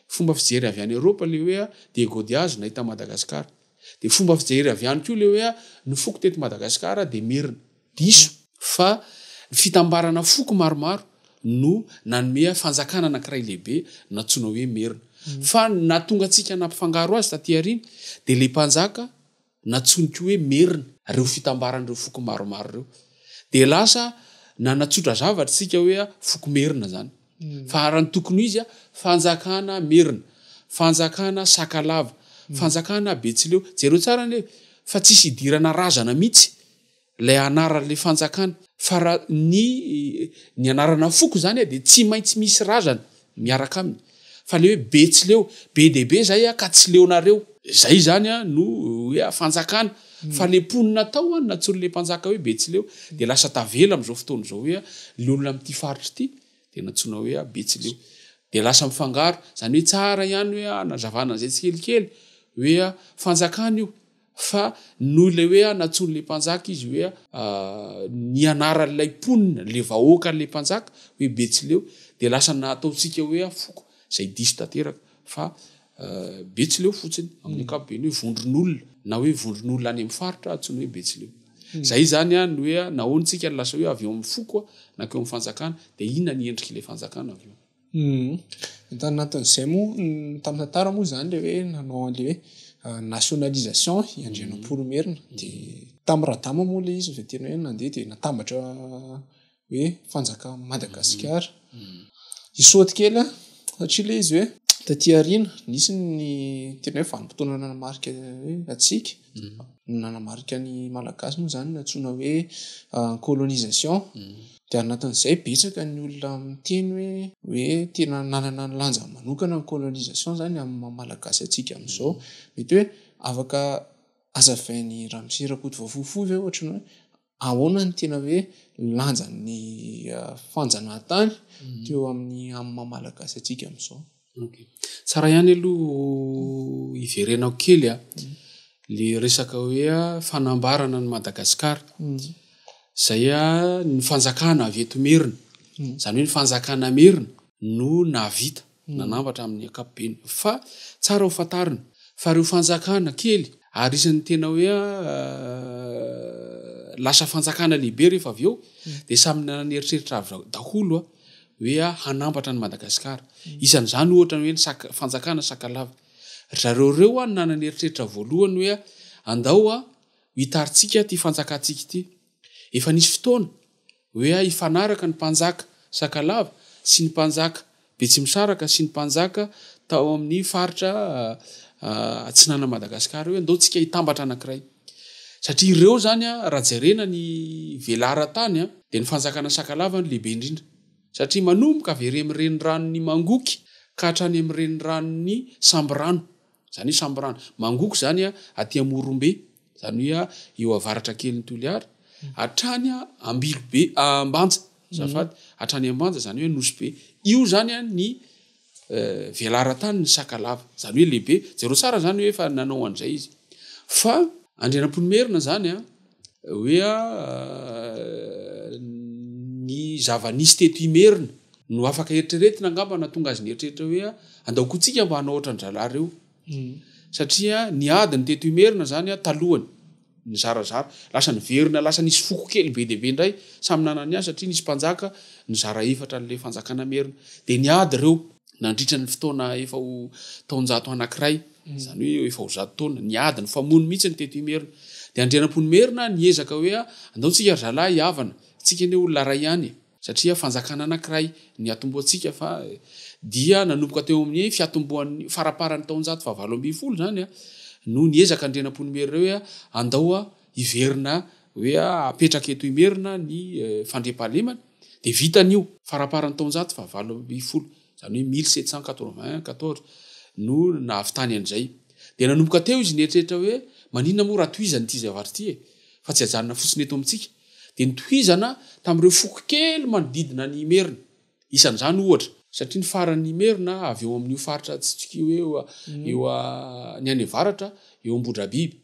[SPEAKER 4] fomba fijery avy any Eropa le hoe de godiage nahita Madagasikara de fomba fijery avy any koa le hoe ny foko teto Madagasikara de merina diso fa fitambarana foko maromaro no nanome fanjakana anankiray lehibe natsona hoe merina fa natonga atsika nampifangaro azy taty arina de le mpanjaka natsoniky hoe merina reo fitambaran'ireo foko maromaro reo de lasa nanatsotra zavatra tsika hoe foko merina zany fa arany tokony izy fanjakana merina fanjakana sakalava fanjakana betsileo jereo tsara ny fa tsisy idirana razana mihitsy lay anaran'le fanjakana fa raha ny anarana foko zany de tsy maintsy misy razana miaraka aminy fa le hoe betsileo be debe zay ka tsy leonareo zay zany no hoe fanjakana fa le ponina tao natsony le mpanjaka hoe betsileo de lasa tavela am'izao fotoana zao hoe le olona am'ty faritra ity de natsona hoe betsileo de lasa mifangaro zany hoe tsara ihany hoe anazavana zay tsy kelikely hoe fanjakana io fa no le hoe natsony le mpanjaka izy hoe ny anaran'lay ponina le vahoaka le mpanjaka hoe betsileo de lasa nataotsika hoe foko zay diso tanteraka fa betsileo fotsiny amin'ny ankapobeny hoe vondron'olona na hoe vondron'olona any amin'ny faritra atsony hoe betsileo zay zany no hoe nahoantsika lasa hoe avy eo amin'ny foko na keo amin'ny fanjakana de inona ny endriky le fanjakana avy eo
[SPEAKER 1] tanatin'izay moa tamin'ny tantara moa zany le hoe nanao an'le hoe nationalisation iandrianam-poromerina de tamin'ny radama moa le izy fa tena hoe nandeha de natambatra hoe fanjaka Madagasikara isoty kely satria le izy hoe taty arina nisy ny tena hoe vanim-potoana nanamarika hoe atsika nanamarika ny malagasy moa zany natsona hoe colonisation de anatin'izay betsaka ny olona miteny hoe tena nanana ny lanja manokana ny colonisation zany amin'ny malagasy atsika amin'izao mety hoe afaka azavainy Ramosirakoto Vaovovovy ohatra ny hoe ahoana ny tena hoe lanja ny fanjanahantany teo amin'ny malagasy atsika amin'izao.
[SPEAKER 4] Tsara ihany aloha iverenao kely le resaka hoe fanambarana ny Madagasikara zay ny fanjakana avy eto merina zany hoe ny fanjakana merina no navita nanambatra amin'ny ankapobeny fa tsara ho fatarina fa reo fanjakana kely ary isan'ny tena hoe lasa fanjakana lehibe rehefa avy eo de samy naneritreritra daholo hoe hanambatra ny Madagasikara isan'izany ohatra hoe ny fanjakana sakalava zareo nananeritreritra voalohany hoe andao hitaritsika ty fanjakantsika ity efa nisy fotoana hoe ifanaraka ny mpanjaka sakalava sy ny mpanjaka betsimisaraka sy ny mpanjaka tao amin'ny faritra atsinana Madagasikara hoe andao tsika hitambatra anankiray satria ireo zany raha jerena ny velaran-tany de ny fanjakana sakalava no lehibe indrindra satria manomboka avy amin'ny renirano Mangoky ka hatrany amin'ny renirano Samborano zany hoe Samborano Mangoky zany aty Amorombe zany hoe eo avaratra kelin'ny Toliara hatrany Ambilobe Ambanja zafady hatrany Ambanja zany hoe Nosy be io zany ny velaran-tany ny sakalava zany hoe lehibe zero tsara zany hoe efa nanao an'izay izy fa andrianam-poromerina zany hoe ny zava-nisy teto imerina no afaka eritreretina angamba na tonga azy nieritreritra hoe andaokontsika mba hanao ohatra ny zalary eo satria ny adiny teto imerina zany talohany ny zarazara lasa niverina lasa nisy foko kely be dehibe indray samy nanany azy satria nisy mpanjaka ny zara efatra n'le fanjakana merina de ny ady reo nandritra ny fotoana efa ho taonjato anankiray zany hoe efa ho zato taona ny ady ny famono mihitsy ny teto imerina de andrianam-poromerina niezaka hoe andaotsika zalahy havana tsika ny olona ray ihany satria fanjakana anankiray ny atomboantsika fa dia nanomboka teo amin'ny fiatomboan'ny faraparany taonjato fa 8 zany a no niezaka andrenam-ponimery reo hoe andao a iverina hoe apetraka eto imerina ny fandriam-pahalemana de vitan'io faraparany taonjato fa 8 zany hoe 1794 no nahavitany an'izay de nanomboka teo izy nietrehitra hoe maninona moa raha toizany ity zavatra ity fa tsy ajanona fotsiny eto amintsika de nytoizana tamin'ireo foko kely manodidina ny merina isan'izany ohatra satria ny farany merina avy eo amin'io faritra tsitsika eo ny any avaratra eo ambodrabiby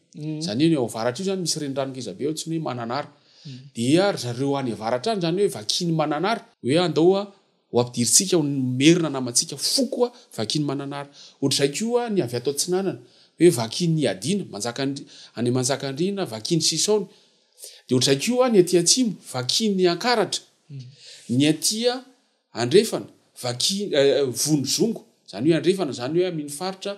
[SPEAKER 4] zany hoe eo avaratra io zany misy reniranokizabe eo tsy hoe mananara dia zareo any avaratra any zany hoe vakiny mananara hoe andao ho ampidiritsika merina namantsika fokoa vakiny mananara ohatr'izay koa ny avy atao tsinanana hoe vakiny adina any manjakandrina vakiny sisaony de ohatr'izay koa ny aty atsimo vakiny ankaratra ny atia andrefana vakiny vonozongo zany hoe andrefana zany hoe amin'ny faritra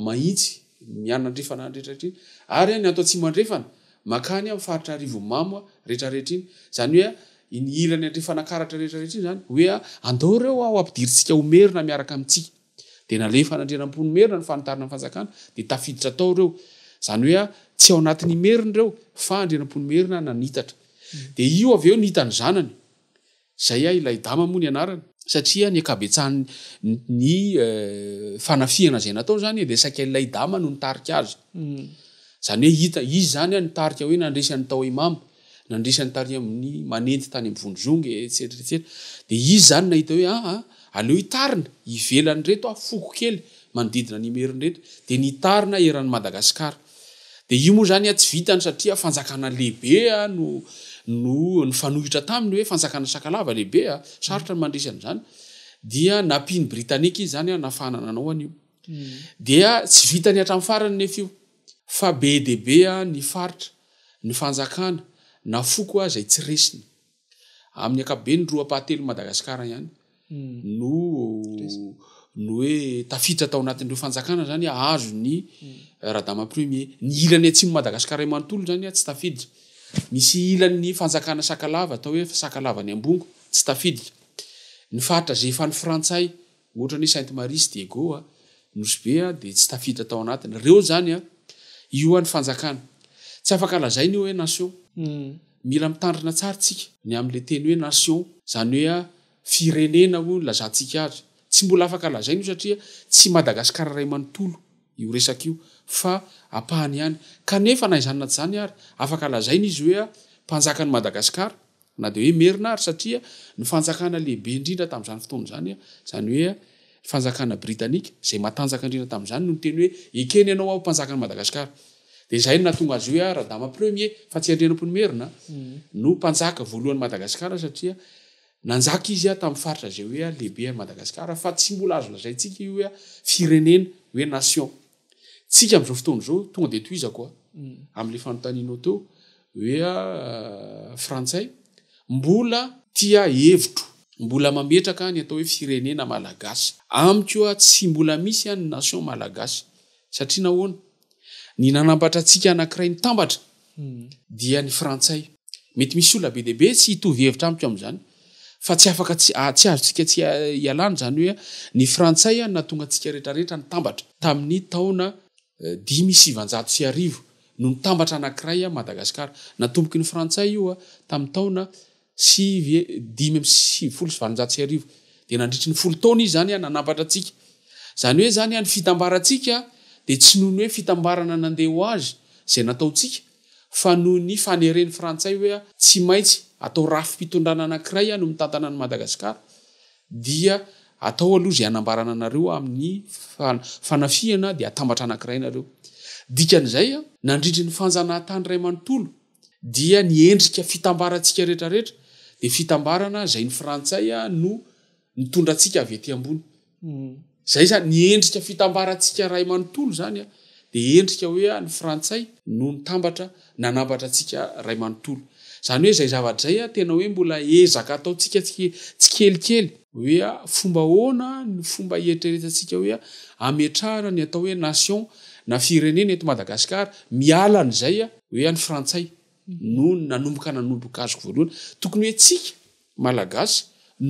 [SPEAKER 4] mahitsy miana andrefana andretraretriny ary ny atao atsimo andrefana makany amin'ny faritra arivomamo rehetrarehetra iny zany hoe ny ilany andrefana karatra rehetrarehetra iny zany hoe andao reo ao ampidiritsika homerina miaraka amintsika de nalefa nandrenam-pony merina ny fanotarana ny fanjakana de tafiditra tao reo zany hoe tsy ao anatin'ny merina reo fa andrenam-pony merina nanitatra de io avy eo nitany zanany zay ilay dama moa ny anarany satria ny akabetsahany ny fanafiana zay natao zany de saika ilay dama no nitarika azy zany hoe hita izy zany nitarika hoe nandresany tao imamo nandresany tary amin'ny manenty tany amin'ny vonozongy etsetera de izy zany nahita hoe aleo hitarina ivelany reto foko kely manodidina ny meriny reto de nitarina eran'ny Madagasikara de io moa zany tsy vitany satria fanjakana lehibe no fanohitra taminy hoe fanjakana sakalava lehibe sarotra ny mandresany zany dia napiny britanika izy zany nafanana anao an'io dia tsy vitany hatramin'ny farany nefa io fa be de be ny faritra ny fanjakana na foko zay tsy resiny amin'ny akabe ny roa-pahatelo Madagasikara ihany no hoe tafiditra tao anatin'ireo fanjakana zany azo ny radama premier ny ilany atsimo Madagasikara manontolo zany tsy tafiditra misy ilan'ny fanjakana sakalava atao hoe sakalava ny ambongo tsy tafiditra ny faritra zefan'ny frantsay ohatra ny Sainte Marie sy Diego nosy be de tsy tafiditra tao anatiny reo zany io any fanjakana tsy afaka lazainy hoe nation mila mitandrina tsara tsika ny am'le teny hoe nation zany hoe firenena ho lazantsika azy tsy mbola afaka lazainy io satria tsy Madagasikara ray manontolo io resaka io fa apahany ihany kanefa na izany naty zany ary afaka lazainy izy hoe mpanjakany Madagasikara na de hoe merina ary satria ny fanjakana lehibe indrindra tamin'izany fotoana zany zany hoe fanjakana britanika zay matanjaka indrindra tamin'izany no teny hoe ekeny ianao ao mpanjakany Madagasikara de zay no natonga azy hoe radama premier fa tsy andrenam-pony merina no mpanjaka voalohany Madagasikara satria nanjaka izy tamin'ny faritra zay hoe lehibe Madagasikara fa tsy mbola azo lazaintsika io hoe firenena hoe nation tsika am'izao fotoana zao tonga de toizako am'le fanontanianao teo hoe frantsay mbola tia hevitro mbola mametraka ny atao hoe firenena malagasy amiko tsy mbola misy ny nation malagasy satria nahoana ny nanambatra atsika anankiray ny tambatra dia ny frantsay mety misy olona be deabe tsy hitovy hevitra amiko am'izany fa tsy afaka tsy azotsika tsy ialany zany hoe ny frantsay natonga atsika rehetrarehetra ny tambatra tamin'ny taona 1910 no nitambatra anankiray Madagasikara natomboky ny frantsay io tamin'ny taona 1910 de nandritry ny 10 taona izy zany nanambatra atsika zany hoe zany ny fitambaratsika de tsy noho ny hoe fitambarana nandeha ho azy zay nataotsika fa noho ny faneren'ny frantsay hoe tsy maintsy atao rafim-pitondrana anankiray no mitantana ny Madagasikara dia atao aloha zay anambarana anareo amin'ny fanafiana de atambatra anankiray nareo dikan'izay nandritry ny fanjanahantany ray manontolo dia ny endrika fitambarantsika rehetrarehetra de fitambarana zay ny frantsay no nitondra atsika avy ety ambony zay zany ny endrika fitambarantsika ray manontolo zany de endrika hoe ny frantsay no nitambatra nanambatra atsika ray manontolo zany hoe zay zavatra zay tena hoe mbola ezaka ataotsika tsy kelikely hoe fomba hoana ny fomba hietreretantsika hoe ametrahana ny atao hoe nation na firenena eto Madagasikara miala n'izay hoe any frantsay no nanomboka azo voalohany tokony hoe tsika malagasy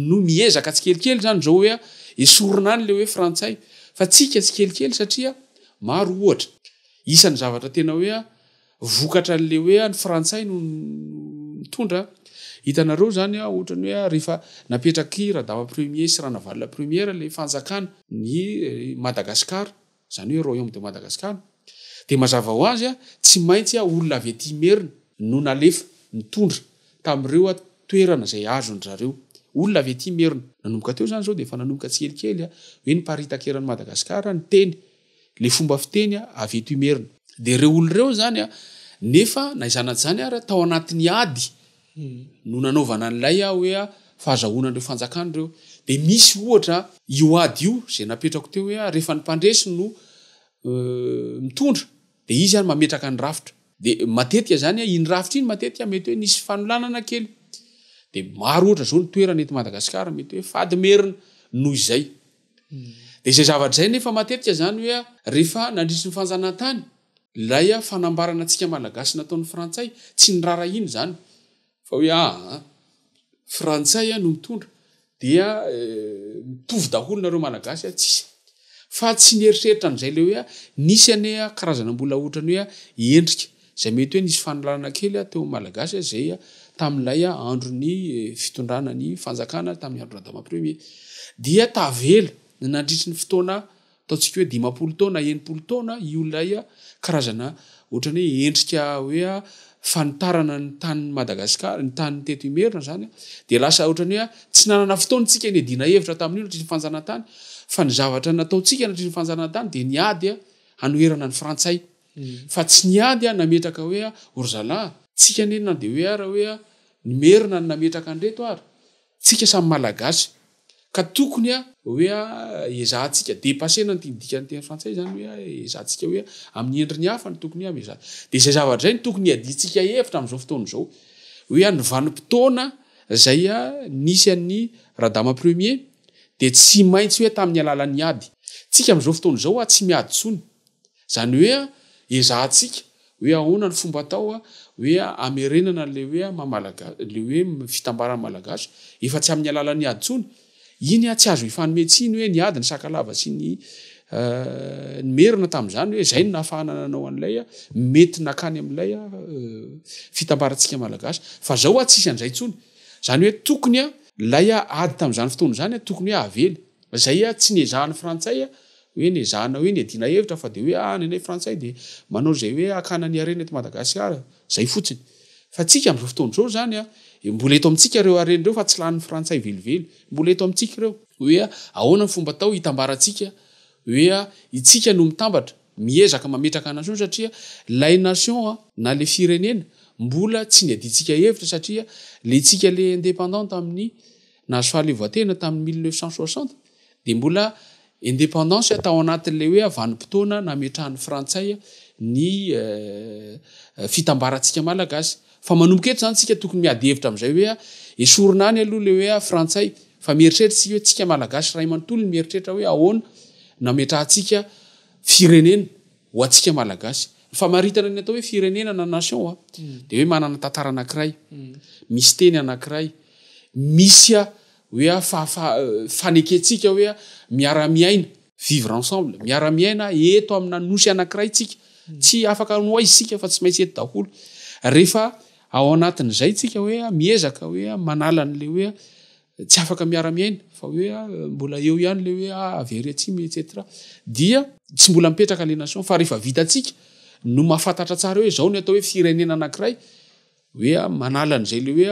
[SPEAKER 4] no miezaka tsikelikely zany zao hoe esorona any le hoe frantsay fa tsika tsikelikely satria maro ohatra isan'ny zavatra tena hoe vokatra le hoe ny frantsay no mitondra hitanareo zany ohatrany hoe rehefa napetraky radava premier sy ranavalina première le fanjakana ny Madagasikara zany hoe royaume de Madagascar de mazava ho azy tsy maintsy olona avy ety merina no nalefa mitondra tamin'ireo toerana zay azony zareo olona avy ety merina nanomboka teo zany zao de efa nanomboka tsikelikely hoe ny paritakeran'ny Madagasikara ny teny le fomba fiteny avy ety merina de reo olon'ireo zany nefa naizana zany ary tao anatin'ny ady no nanaovana an'ilay hoe fahazahoanan'ireo fanjakan'ireo de misy ohatra io ady io zay napetrako teo hoe rehefa ny mpandresy no mitondra de izy any mametraka ny rafitra de matetika zany iny rafitra iny matetika mety hoe nisy fanolanana kely de maro ohatra zao ny toerana ety Madagasikara mety hoe fady merina noho izay de zay zavatra zay nefa matetika zany hoe rehefa nandritry ny fanjanahantany lay fanambarana antsika malagasy nataon'ny frantsay tsy ny rara iny zany fa hoe frantsay no mitondra dia mitovy daholo nareo malagasy tsisy fa tsy nieritreritra n'izay le hoe nisy ane karazana mbola ohatrany hoe endrika zay mety hoe nisy fanolanana kely teo malagasy zay tamin'ilay androny fitondrana ny fanjakana tamin'ny andro radama premier dia tavela nandritry ny fotoana ataontsika hoe 50 taona 90 taona iolay karazana ohatrany hoe endrika hoe fanitarana ny tany Madagasikara ny tany teto imerina zany de lasa ohatrany hoe tsy nanana fotoana tsika ny dina hevitra tamin'io natry ny fanjanahantany fa ny zavatra nataontsika natry ny fanjanahantany de niady hanoerana ny frantsay fa tsy niady nametraka hoe orzala tsika nenina de hoe ara hoe ny merina ny nametraka andreto ary tsika samy malagasy ka tokony hoe ezahantsika dépassena ny dikan'ny teny frantsay zany hoe ezahantsika hoe amin'ny endriny hafa ny tokony eza de zay zavatra zay ny tokony aditsika hevitra am'izao fotoana zao hoe ny vanim-potoana zay nisy an'ny radama premier de tsy maintsy hoe tamin'ny alalan'ny ady tsika am'izao fotoana zao tsy miady tsony zany hoe ezahantsika hoe ahoana ny fomba atao hoe amerenana le hoe mamalagasy le hoe fitambaran'ny malagasy efa tsy amin'ny alalan'ny ady tsony iny tsy azo ifanometsiny hoe niady ny sakalava sy ny merina tamin'izany hoe zay no nahafahana nanao an'ilay mety nakany amin'ilay fitambarantsika malagasy fa zao tsisy an'izay tsony zany hoe tokony lay ady tamin'izany fotoana zany tokony hoe avely zay tsy niezahan'ny frantsay hoe nezahana hoe niadina hevitra fa de hoe nenay frantsay de manao zay hoe akana ny arena eto Madagasikara zay fotsiny fa tsika am'izao fotoana zao zany mbola eto amintsika reo areny reo fa tsy lanin'ny frantsay velively mbola eto amintsika reo hoe ahoana ny fomba atao hitambarantsika hoe itsika no mitambatra miezaka mametraka nation satria lay nation na le firenena mbola tsy niaditsika hevitra satria le tsika le indépendante amin'ny nahazo fahaleovatena tamin'ny 1960 de mbola indépendance tao anatin'le hoe vanim-potoana nametrahan'ny frantsay ny fitambarantsika malagasy fa manomboka eto zany tsika tokony miady hevitra am'izay hoe esorona any aloha le hoe frantsay fa mieritreritra tsika hoe tsika malagasy ray manontolo mieritreritra hoe ahoana nametrahantsika firenena ho atsika malagasy fa maritana ny atao hoe firenena na nation de hoe manana tantara anankiray misy teny anankiray misy hoe faneketsika hoe miara-miaina vivre ensemble miara-miaina eto amina nosy anankiray tsika tsy afaka no aisika fa tsy maintsy eto daholo rehefa ao anatin'izay tsika hoe miezaka hoe manala n'le hoe tsy afaka miara-miaina fa hoe mbola eo ihany le hoe avery atsimy etc dia tsy mbola mipetraka le nation fa rehefa vitatsika no mahafantatra tsara hoe zao ny atao hoe firenena anankiray hoe manala n'izay le hoe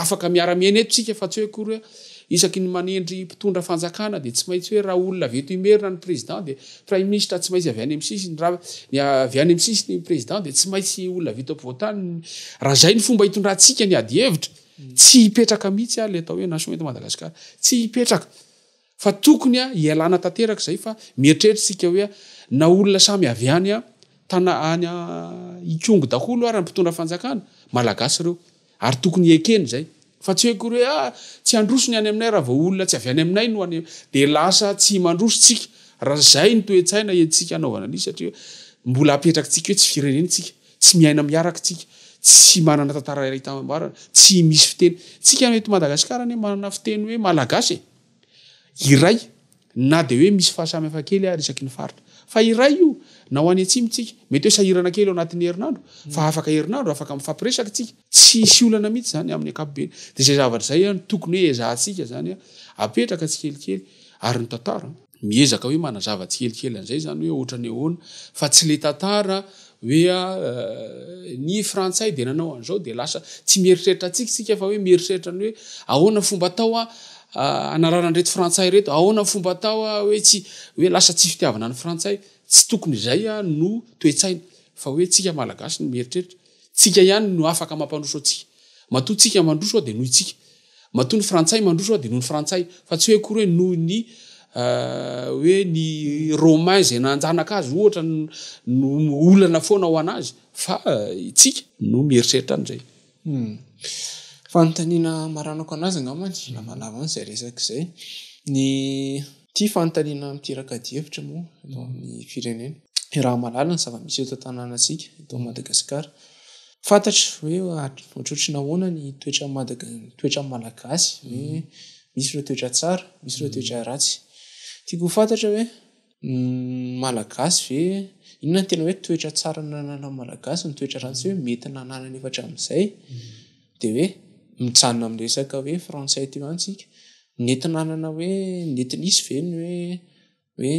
[SPEAKER 4] afaka miara-miaina eto tsika fa tsy hoe kory hoe isaky ny manendry mpitondra fanjakana de tsy maintsy hoe raha olona avy eto imerina ny président de prime ministre tsy maintsy avy any amin'ny sisiny raha avy any amin'ny sisiny président de tsy maintsy olona avy eto ampovoantany raha zay ny fomba hitondrantsika ny ady hevitra tsy hipetraka mihitsy le atao hoe nation eto Madagasikara tsy hipetraka fa tokony ialana tanteraka zay fa mieritreritsika hoe na olona samy avy any tana any ikongo daholo ary mpitondra fanjakana malagasy reo ary tokony ekeny zay fa tsy hoe kory hoe tsy androsony any aminay raha vao olona tsy avy any aminay no any de lasa tsy mandrosotsika raha zay ny toe-tsaina entsika anaovana ny satria mbola apetraka tsika hoe tsy firenentsika tsy miaina miaraka tsika tsy manana tantara iray tambarana tsy misy fiteny tsika eto Madagasikara ne manana fiteny hoe malagasy iray na de hoe misy fahasamihafa kely ary isaky ny faritra fa iray io na ho any atsimitsika mety hoe sahirana kely ao anatin'ny herinandro fa afaka herinandro afaka mifampiresaka tsika tsy isy olana mihitsy zany amin'ny ankapobeny de zay zavatra zay tokony hoe ezahantsika zany apetraka tsikelikely ary ny tantara miezaka hoe manazava tsikelikely an'izay zany hoe ohatrany ahoana fa tsy le tantara hoe ny frantsay de nanao an'izao de lasa tsy mieritreritra tsika fa hoe mieritreritra ny hoe ahoana fomba atao anarana an'ireto frantsay reto ahoana fomba atao hoe tsy hoe lasa tsy fitiavana ny frantsay tsy tokony izay no toetsaina fa hoe tsika malagasy ny mieritreritra tsika ihany no afaka mampandroso atsika matoa tsika mandroso de noho itsika matoa ny frantsay mandroso de noho ny frantsay fa tsy hoe akory hoe noho ny hoe ny romain zay nanjanaka azy ohatra no olana foana ho anazy fa itsika no mieritreritra an'izay
[SPEAKER 1] fanontaniana maranako anazy ngamany na malava an'izay resaka izay ny tia fanontaniana mitiraka dievitra moa eto amin'ny firenena raha malala ny zava-misy eto tanànatsika eto Madagasikara fantatra hoe ohatrotry nahoana ny toetra malagasy hoe misy ireo toetra tsara misy ireo toetra ratsy tiako fantatra hoe malagasy ve inona ny tena hoe toetra tsara nanana malagasy ny toetra ratsy hoe mety nanana efatra amin'izay de hoe mijanona amin'ny resaka hoe frantsay teo antsika nety nanana hoe nety nisy ve ny hoe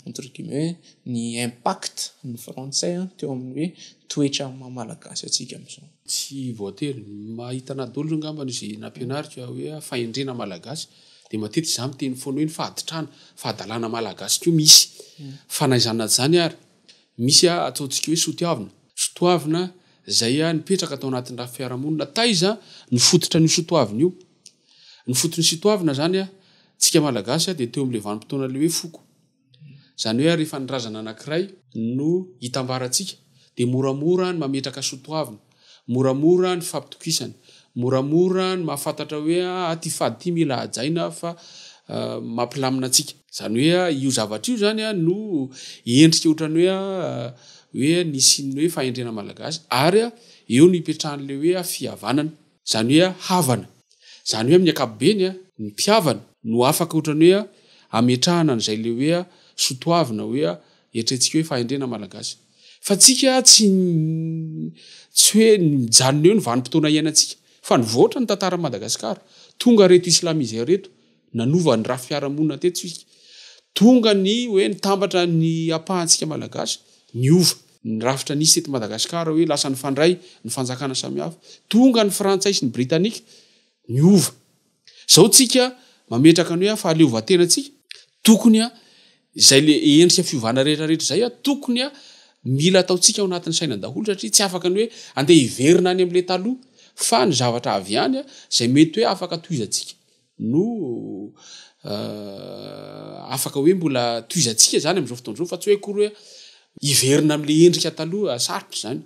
[SPEAKER 1] entre guillemets ny impact ny frantsay teo amin'ny hoe toetra malagasy atsika amin'izao
[SPEAKER 4] tsy voatery mahita nadolo ngambany izy nampianarika hoe fahendrena malagasy de matetika za miteny foana hoe ny fahaditrana fahadalana malagasy ko misy fanaizana zany ary misy ataontsika hoe sotoavina zay nipetraka atao anatin'ny raha fiarahamonina taiza ny fototra ny sotoavina io ny fotony sotoavina zany tsika malagasy de teo am'le vanim-potoana le hoe foko zany hoe rehefa ny razana anankiray no hitambarantsika de moramora ny mametraka sotoavina moramora ny fampitokisana moramora ny mahafantatra hoe aty fady ty mila ajaina fa mampilamina atsika zany hoe io zavatra io zany no endrika ohatrany hoe nisy ny hoe fahendrena malagasy ary eo no ipetrahan'le hoe fihavanana zany hoe havana zany hoe amin'ny ankapobeny ny mpihavana no afaka ohatrany hoe ametrahana n'izay le hoe sotoavina hoe eritreretintsika hoe fahendrena malagasy fa tsika tsy hoe mijanona eo ny vanim-potoana iainantsika fa nivoatra ny tantara Madagasikara tonga reto islamizay reto nanova ny raha fiarahamonina teto tsika tonga ny hoe nitambatra ny apahantsika malagasy niova ny rafitra nisy eto Madagasikara hoe lasa ny fandray ny fanjakana samihafa tonga ny frantsay sy ny britanika niova zao tsika mametraka ny hoe fahaleovan-tena tsika tokony zay le endrika fiovana rehetrarehetra zay tokony mila ataotsika ao anatin'ny saina daholo satria tsy afaka ny hoe andeha hiverina any am'le taloha fa ny zavatra avy any zay mety hoe afaka toizantsika no afaka hoe mbola toizantsika zany am'izao fotoan'izao fa tsy hoe akory hoe hiverina am'le endrika taloha sarotra zany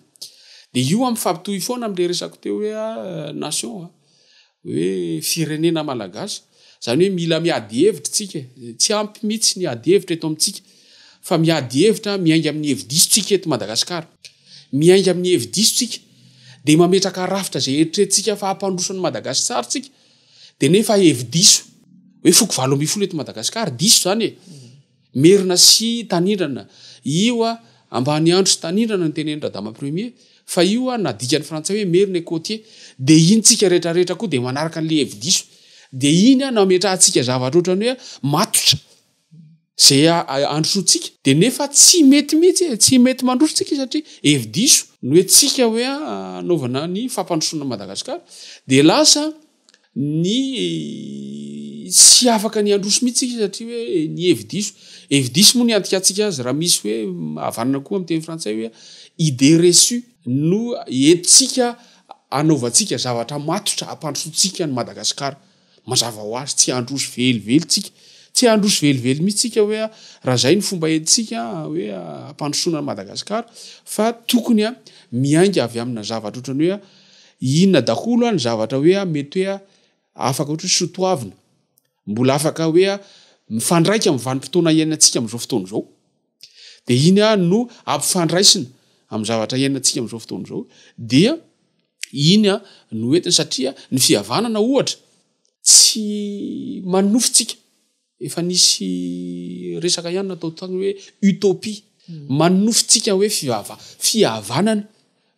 [SPEAKER 4] de io am'fampitohy foana am'le resako teo hoe nation hoe firenena malagasy zany hoe mila miady hevitra tsika tsy ampy mihitsy ny ady hevitra eto amintsika fa miady hevitra miainga amin'ny hevi-diso tsika eto Madagasikara miainga amin'ny hevi-diso tsika de mametraka rafitra zay eritreretintsika fa hampandroson'ny Madagasikara tsika de nefa hevi-diso hoe foko 7 eto Madagasikara diso zany merina sy tanindrana io ambany andro sy tanindrana ny tenenindra dama premier fa io na dikan'ny frantsay hoe merina côtier de iny tsika rehetrarehetra koa de manaraka an'le hevi-diso de iny nametrahantsika zavatra ohatrany hoe matotra zay androsotsika de nefa tsy mety mihitsy tsy mety mandrosotsika satria hevi-diso no hoe tsika hoe anaovana ny fampandrosoana Madagasikara de lasa ny tsy afaka ny androso mihitsy tsika satria hoe ny hevi-diso moa ny antikatsika azy raha misy hoe avanana koa amin'ny teny frantsay hoe idée reçue no entsika anaovantsika zavatra matotra ampandrosotsika ny Madagasikara mazava ho azy tsy androso velively tsika tsy androso velively mihitsy tsika hoe raha zay ny fomba entsika hoe ampandrosoana ny Madagasikara fa tokony miainga avy amina zavatra ohatrany hoe inona daholo ny zavatra hoe mety hoe afaka ohatra sotoavina mbola afaka hoe mifandraika amin'ny vanim-potoana iainantsika amin'izao fotoana izao de iny no ampifandraisina amin'ny zavatra iainantsika am'izao fotoana zao dia iny a no entiny satria ny fihavanana ohatra tsy manofotsika efa nisy resaka ihany natao tany hoe utopie manofotsika hoe fihavanana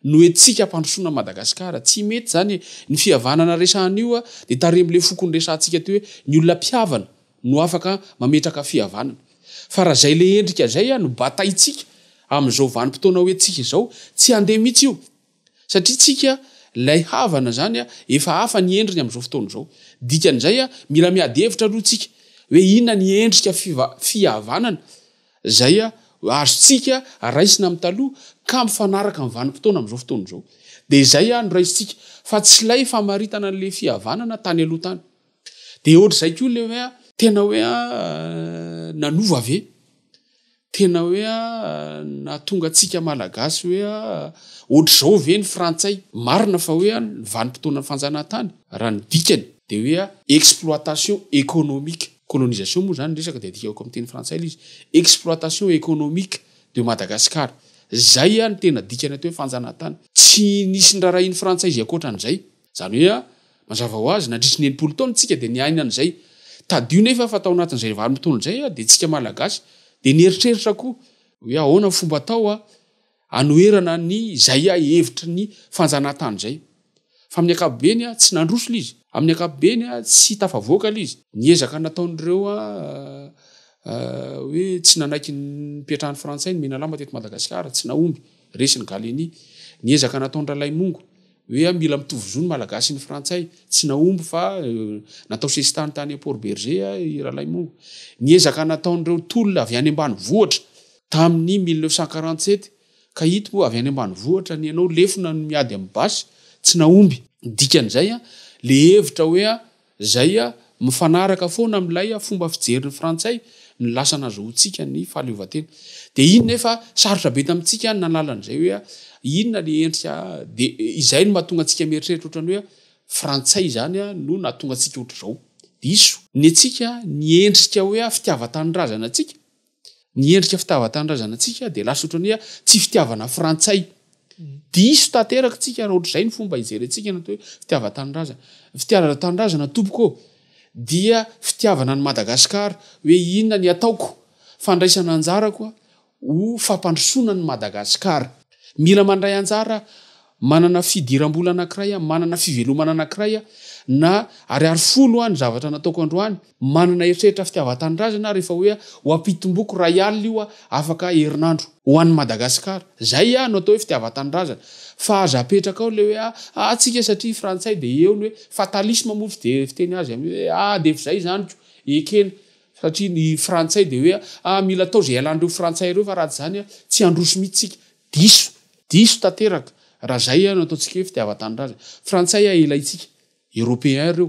[SPEAKER 4] no etsika mpandrosoana Madagasikara tsy mety zany ny fihavanana resahan'io a de taremile fokony resantsika teo hoe ny olona mpihavana no afaka mametraka fihavanana fa raha zay le endrika zay a no bataitsika am'izao vanim-potoana hoe tsika zao tsy andeha mihitsy io satria tsika lay havana zany a efa hafa ny endriny am'izao fotoana zao dikan'izay a mila miady hevitra aloha tsika hoe inona ny endrika fihavanana zay a azotsika raisina amin'ny taloha ka mifanaraka amin'ny vanim-potoana am'izao fotoana zao de zay a no raisitsika fa tsy lay famaritana an'le fihavanana tany aloha tany de ohatra zay koa le hoe a tena hoe a nanova ave tena hoe a natonga atsika malagasy hoe a ohatra zao ve ny frantsay marina fa hoe a ny vanim-potoana ny fanjanahantany raha ny dikany de hoe a exploitation économique colonisation moa zany resaka de dikako amin'ny teny frantsay izy exploitation économique de Madagascar zay a ny tena dikany atao hoe fanjanahantany tsy nisy ndrarahiny frantsay izy akoatran'izay zany hoe a mazava ho azy nandritry ny enimpolo taona tsika de niaina an'izay tadio nefa fa tao anatin'izay valim-potoana zay a de tsika malagasy de nieritreritra koa hoe ahoana fomba tao a anoerana ny zay a hevitra ny fanjanahantany zay fa amin'ny akapobeny a tsy nandroso l izy amin'ny akapobeny a tsy tafavoaka l izy niezaka nataon'ireo a hoe tsy nanaiky ny mpiatrahan'ny frantsay ny menalamba teto Madagasikara tsy naomby resy ny galeny niezaka nataon'ralay mongo hoe mila mitovy zony malagasy ny frantsay tsy naomby fa natao sesitany tany Port Berger i ralay mongo niezaka nataon'ireo tolona avy any ambany vohatra tamin'ny 1947 ka hito avy any ambany vohatra ny anao lefona no miady amin'ny basy tsy naomby dikan'izay a le hevitra hoe a zay a mifanaraka foana am'lay a fomba fijerin'ny frantsay ny lasa nazahoantsika ny fahaleovantena de iny nefa sarotra be tamitsika nalalan'izay hoe a inona le endrika de izay no mahatonga antsika mieritreritra ohatrany hoe frantsay zany a no nahatonga antsika ohatra zao diso ny atsika ny endrika hoe a fitiavan-tanindrazana atsika ny endrika fitiavan-tanindrazana atsika de lasa ohatrany hoe tsy fitiavana frantsay diso tanteraka tsika raha ohatr'izay ny fomba ijerentsika natao hoe fitiavan-tanindrazana fitiavan-tanindrazana tompoko dia fitiavana ny Madagasikara hoe inona ny ataoko fandraisana anjarako ho fampandrosoana ny Madagasikara mila mandray anjara manana fidiram-bola anankiray a manana fivelomana anankiray a na ariary folo a ny zavatra nataoko androany manana eritreritra fitiavan-tanindrazana rehefa hoe ho ampitomboko ray alina io a afaka herinandro ho an'ny Madagasikara zay a no atao hoe fitiavan-tanindrazana fa aza apetraka ao le hoe atsika satria frantsay de eo ny hoe fatalisme moa fiteny azy amy hoe de zay zany ko ekena satria ny frantsay de hoe mila atao zay alan'ireo frantsay ireo fa raha zany a tsy androso mihitsy tsika diso tanteraka raha zay a no ataontsika hoe fitiavan-tanindrazana frantsay a elaitsika européen ireo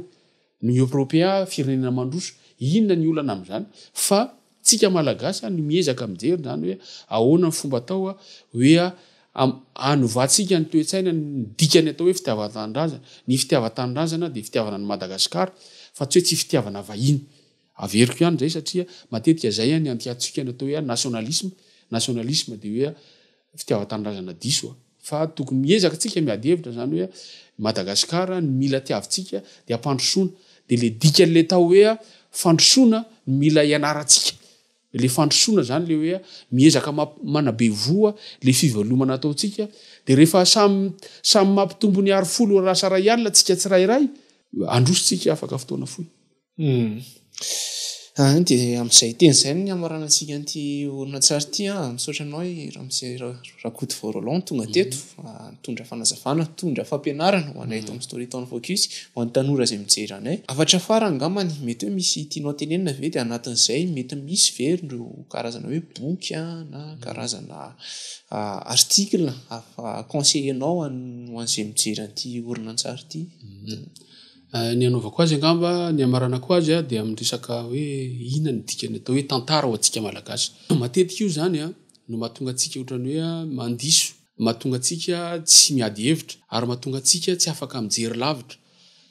[SPEAKER 4] ny européen firenena mandroso inona ny olana am'zany fa tsika malagasy no miezaka mijery zany hoe ahoana ny fomba tao a hoe anovantsika ny toetsaina ny dikany atao hoe fitiavan-tanindrazana ny fitiavan-tanindrazana de fitiavana ny Madagasikara fa tsy hoe tsy fitiavana vahiny averiko ihany zay satria matetika zay ny antiatsika ny atao hoe nationalisme de hoe fitiavan-tanindrazana diso fa tokony miezaka tsika miady hevitra zany hoe Madagasikara ny mila tiavintsika de ampandrosoana de le dikan'le tao hoe fandrosoana mila ianaratsika le fandrosoana zany le hoe miezaka manabe voa le fivelomana ataotsika de rehefa samy mampitombo ny ary folo rasa ray alina tsika tsirairay andrositsika afaka fotoana foy
[SPEAKER 1] de am'izay teny zay ny amarana antsika anty olona tsary ty misaotra anao ramsey rakoto voarolon tonga teto mitondra fanazavana tondra fampianarana ho anay to amin'ny Storytone Focus ho an'ny tanora zay mijery anay avatra fara angamany mety hoe misy tianao tenenina ve de anatin'izay mety misy verindreo karazana hoe boky na karazana article conseillenao ho an'izay mijery anty orinantsary ty
[SPEAKER 4] ny anaovako azy angamba ny amaranako azy de amin'ny resaka hoe inona ny dikany atao hoe tantara ho antsika malagasy matetika io zany no mahatonga atsika ohatrany hoe mandiso mahatonga atsika tsy miady hevitra ary mahatonga atsika tsy afaka mijery lavitra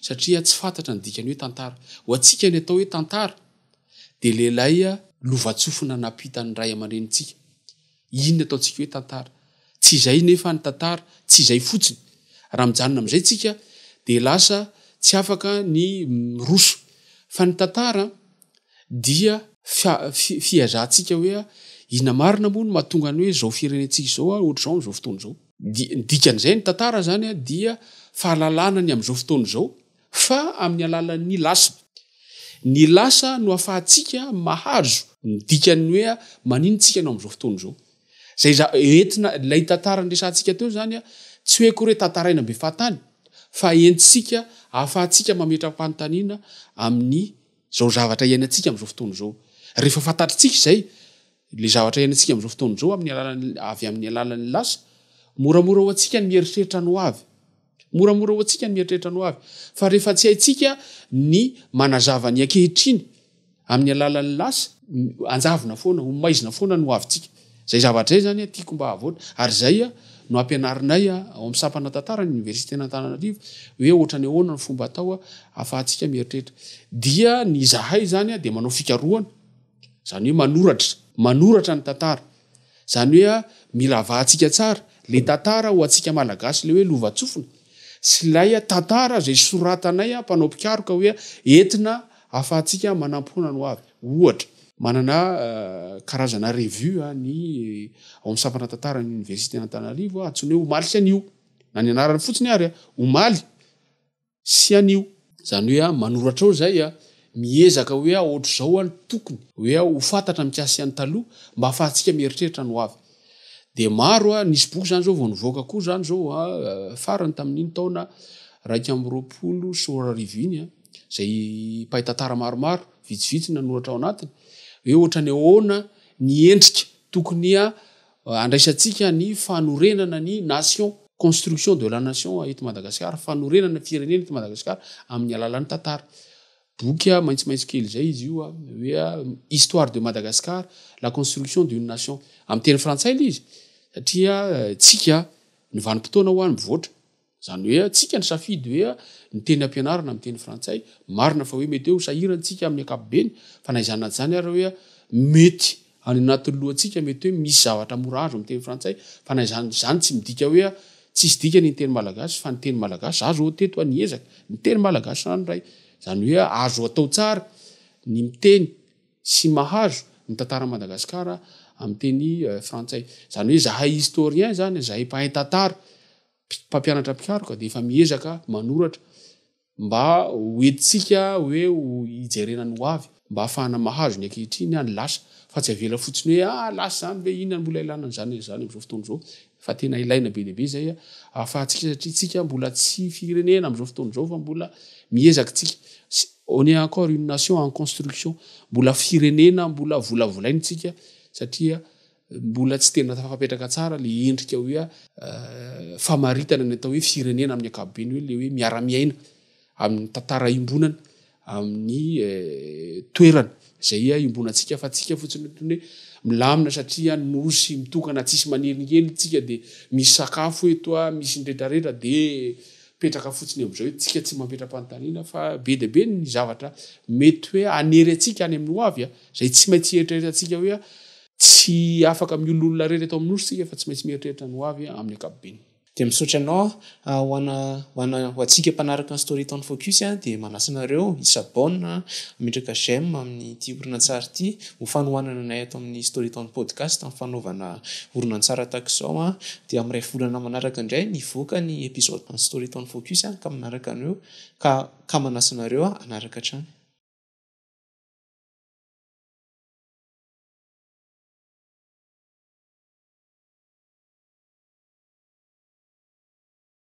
[SPEAKER 4] satria tsy fantatra ny dikany hoe tantara ho atsika ny atao hoe tantara de leilay lovatsofina napita ny ray aman-drenitsika inona ataontsika hoe tantara tsy izay nefa ny tantara tsy izay fotsiny raha mijanona am'izay tsika de lasa tsy afaka ny roso fa ny tantara dia fiazantsika hoe ina marina moa no mahatonga ny hoe zao firenentsika zao ohatr'zao am'zao fotoana zao dikan'izay ny tantara zany dia fahalalana ny am'izao fotoana zao fa amin'ny alalan'ny lasa ny lasa no ahafahantsika mahazo ny dikany hoe maninontsika no am'izao fotoana zao zay entina lay tantara nresantsika teo zany tsy hoe koa re tantaraina be fahatany fa entsika ahafahantsika mametram-panontaniana amin'ny zao zavatra iainantsika am'izao fotoana zao rehefa fantatritsika zay le zavatra iainantsika am'izao fotoana zao avy amin'ny alalan'ny lasa moramora ho antsika ny mieritreritra no avy moramora ho antsika ny mieritreritra no avy fa rehefa tsy haintsika ny manazava ny ankehitriny amin'ny alalan'ny lasa anjavina foana homaizina foana no avytsika zay zavatra zay zany tiako mba havoatra ary zay no ampianarinay ao amin'ny sampana tantara ny université n'Antananarivo hoe ohatra ny ahoana ny fomba atao ahafahantsika mieritreritra dia ny zahay zany de manao fikarohana zany hoe manoratra ny tantara zany hoe mila avahantsika tsara le tantara ho antsika malagasy le hoe lovatsofina sy lay tantara zay soratanay mpanao mpikaroka hoe entina ahafahantsika manampona no avy ohatra manana karazana revue ny ao amin'ny sampana tantara ny université n'Antananarivo atsony hoe omaly sy anio na ny anarany fotsiny ary omaly sy anio zany hoe manoratra ao zay miezaka hoe ohatr' zao any tokony hoe ho fantatra mikasy any taloha mba ahafahantsika mieritreritra no avy de maro nisy boky zany zao vao nivoaka koa zany zao farany tamin'iny taona 2020 sy 2021 zay mpahay tantara maromaro vitsivitsy nanoratra ao anatiny hoe ohatra ny ahoana ny endrika tokony andraisantsika ny fanorenana ny nation construction de la nation eto Madagasikara fanorenana firenena eto Madagasikara amin'ny alalan'ny tantara boky maitsomaitso kely zay izy io hoe histoire de Madagascar la construction d'une nation amin'ny teny frantsay izy satria tsika ny vanim-potoana ho any mivoatra zany hoe tsika ny safidy hoe ny teny ampianarana amin'ny teny frantsay marina fa hoe mety eo sahirantsika amin'ny ankapobeny fa naizanat zany ary hoe mety any anatin'ny lohantsika mety hoe misy zavatra mora azo amin'ny teny frantsay fa naizany tsy midika hoe tsisy dikany ny teny malagasy fa ny teny malagasy azo teto anyezaka ny teny malagasy ranoray zany hoe azo atao tsara ny miteny sy mahazo ny tantara Madagasikara amin'ny teny frantsay zany hoe zahay historien zany zahay mpahay tantara mpampianatra mpikaroka de efa miezaka manoratra mba hoentsika hoe hijerena no avy mba ahafahana mahazo ny ankehitriny any lasa fa tsy avela fotsiny hoe lasa zany be inona mbola ilana zany am'izao fotoana zao fa tena ilaina be lehibe zay ahafahantsika satria tsika mbola tsy firenena am'izao fotoana zao fa mbola miezaka tsika on est encore une nation en construction mbola firenena mbola volavolaintsika satria mbola tsy tena tafapetraka tsara le endrika hoe famaritana ny atao hoe firenena amin'ny ankapobeny hoe le hoe miara-miaina amin'ny tantara imbonana amin'ny toerana zay imbonantsika fa tsika fotsiny hoe milamina satria nosy mitokana tsisy maneringely tsika de misy sakafo eto misy ndretraretra de petraka fotsiny am'izao hoe tsika tsy mampetram-panontaniana fa be de be ny zavatra mety hoe anery atsika any amin'ny hoavy zay tsy maintsy eritreritra hoe tsy afaka miololona rery atao amin'nosy tsika fa tsy maintsy mieritreritra ny hoavy amin'ny ankapobeny
[SPEAKER 1] de misaotra anao ho antsika mpanaraka ny Storytime Focus de manasanareo isabona mitraka j'aime amin'ny ty orinantsara ty ho fanohanana anay ato amin'ny Storytime podcast amin'ny fanaovana orinantsara tahak'izao de amin'ray volana manaraka indray nivoaka ny episode ny Storytime Focus ka manaraka aneo ka manasanareo anaraka hatrany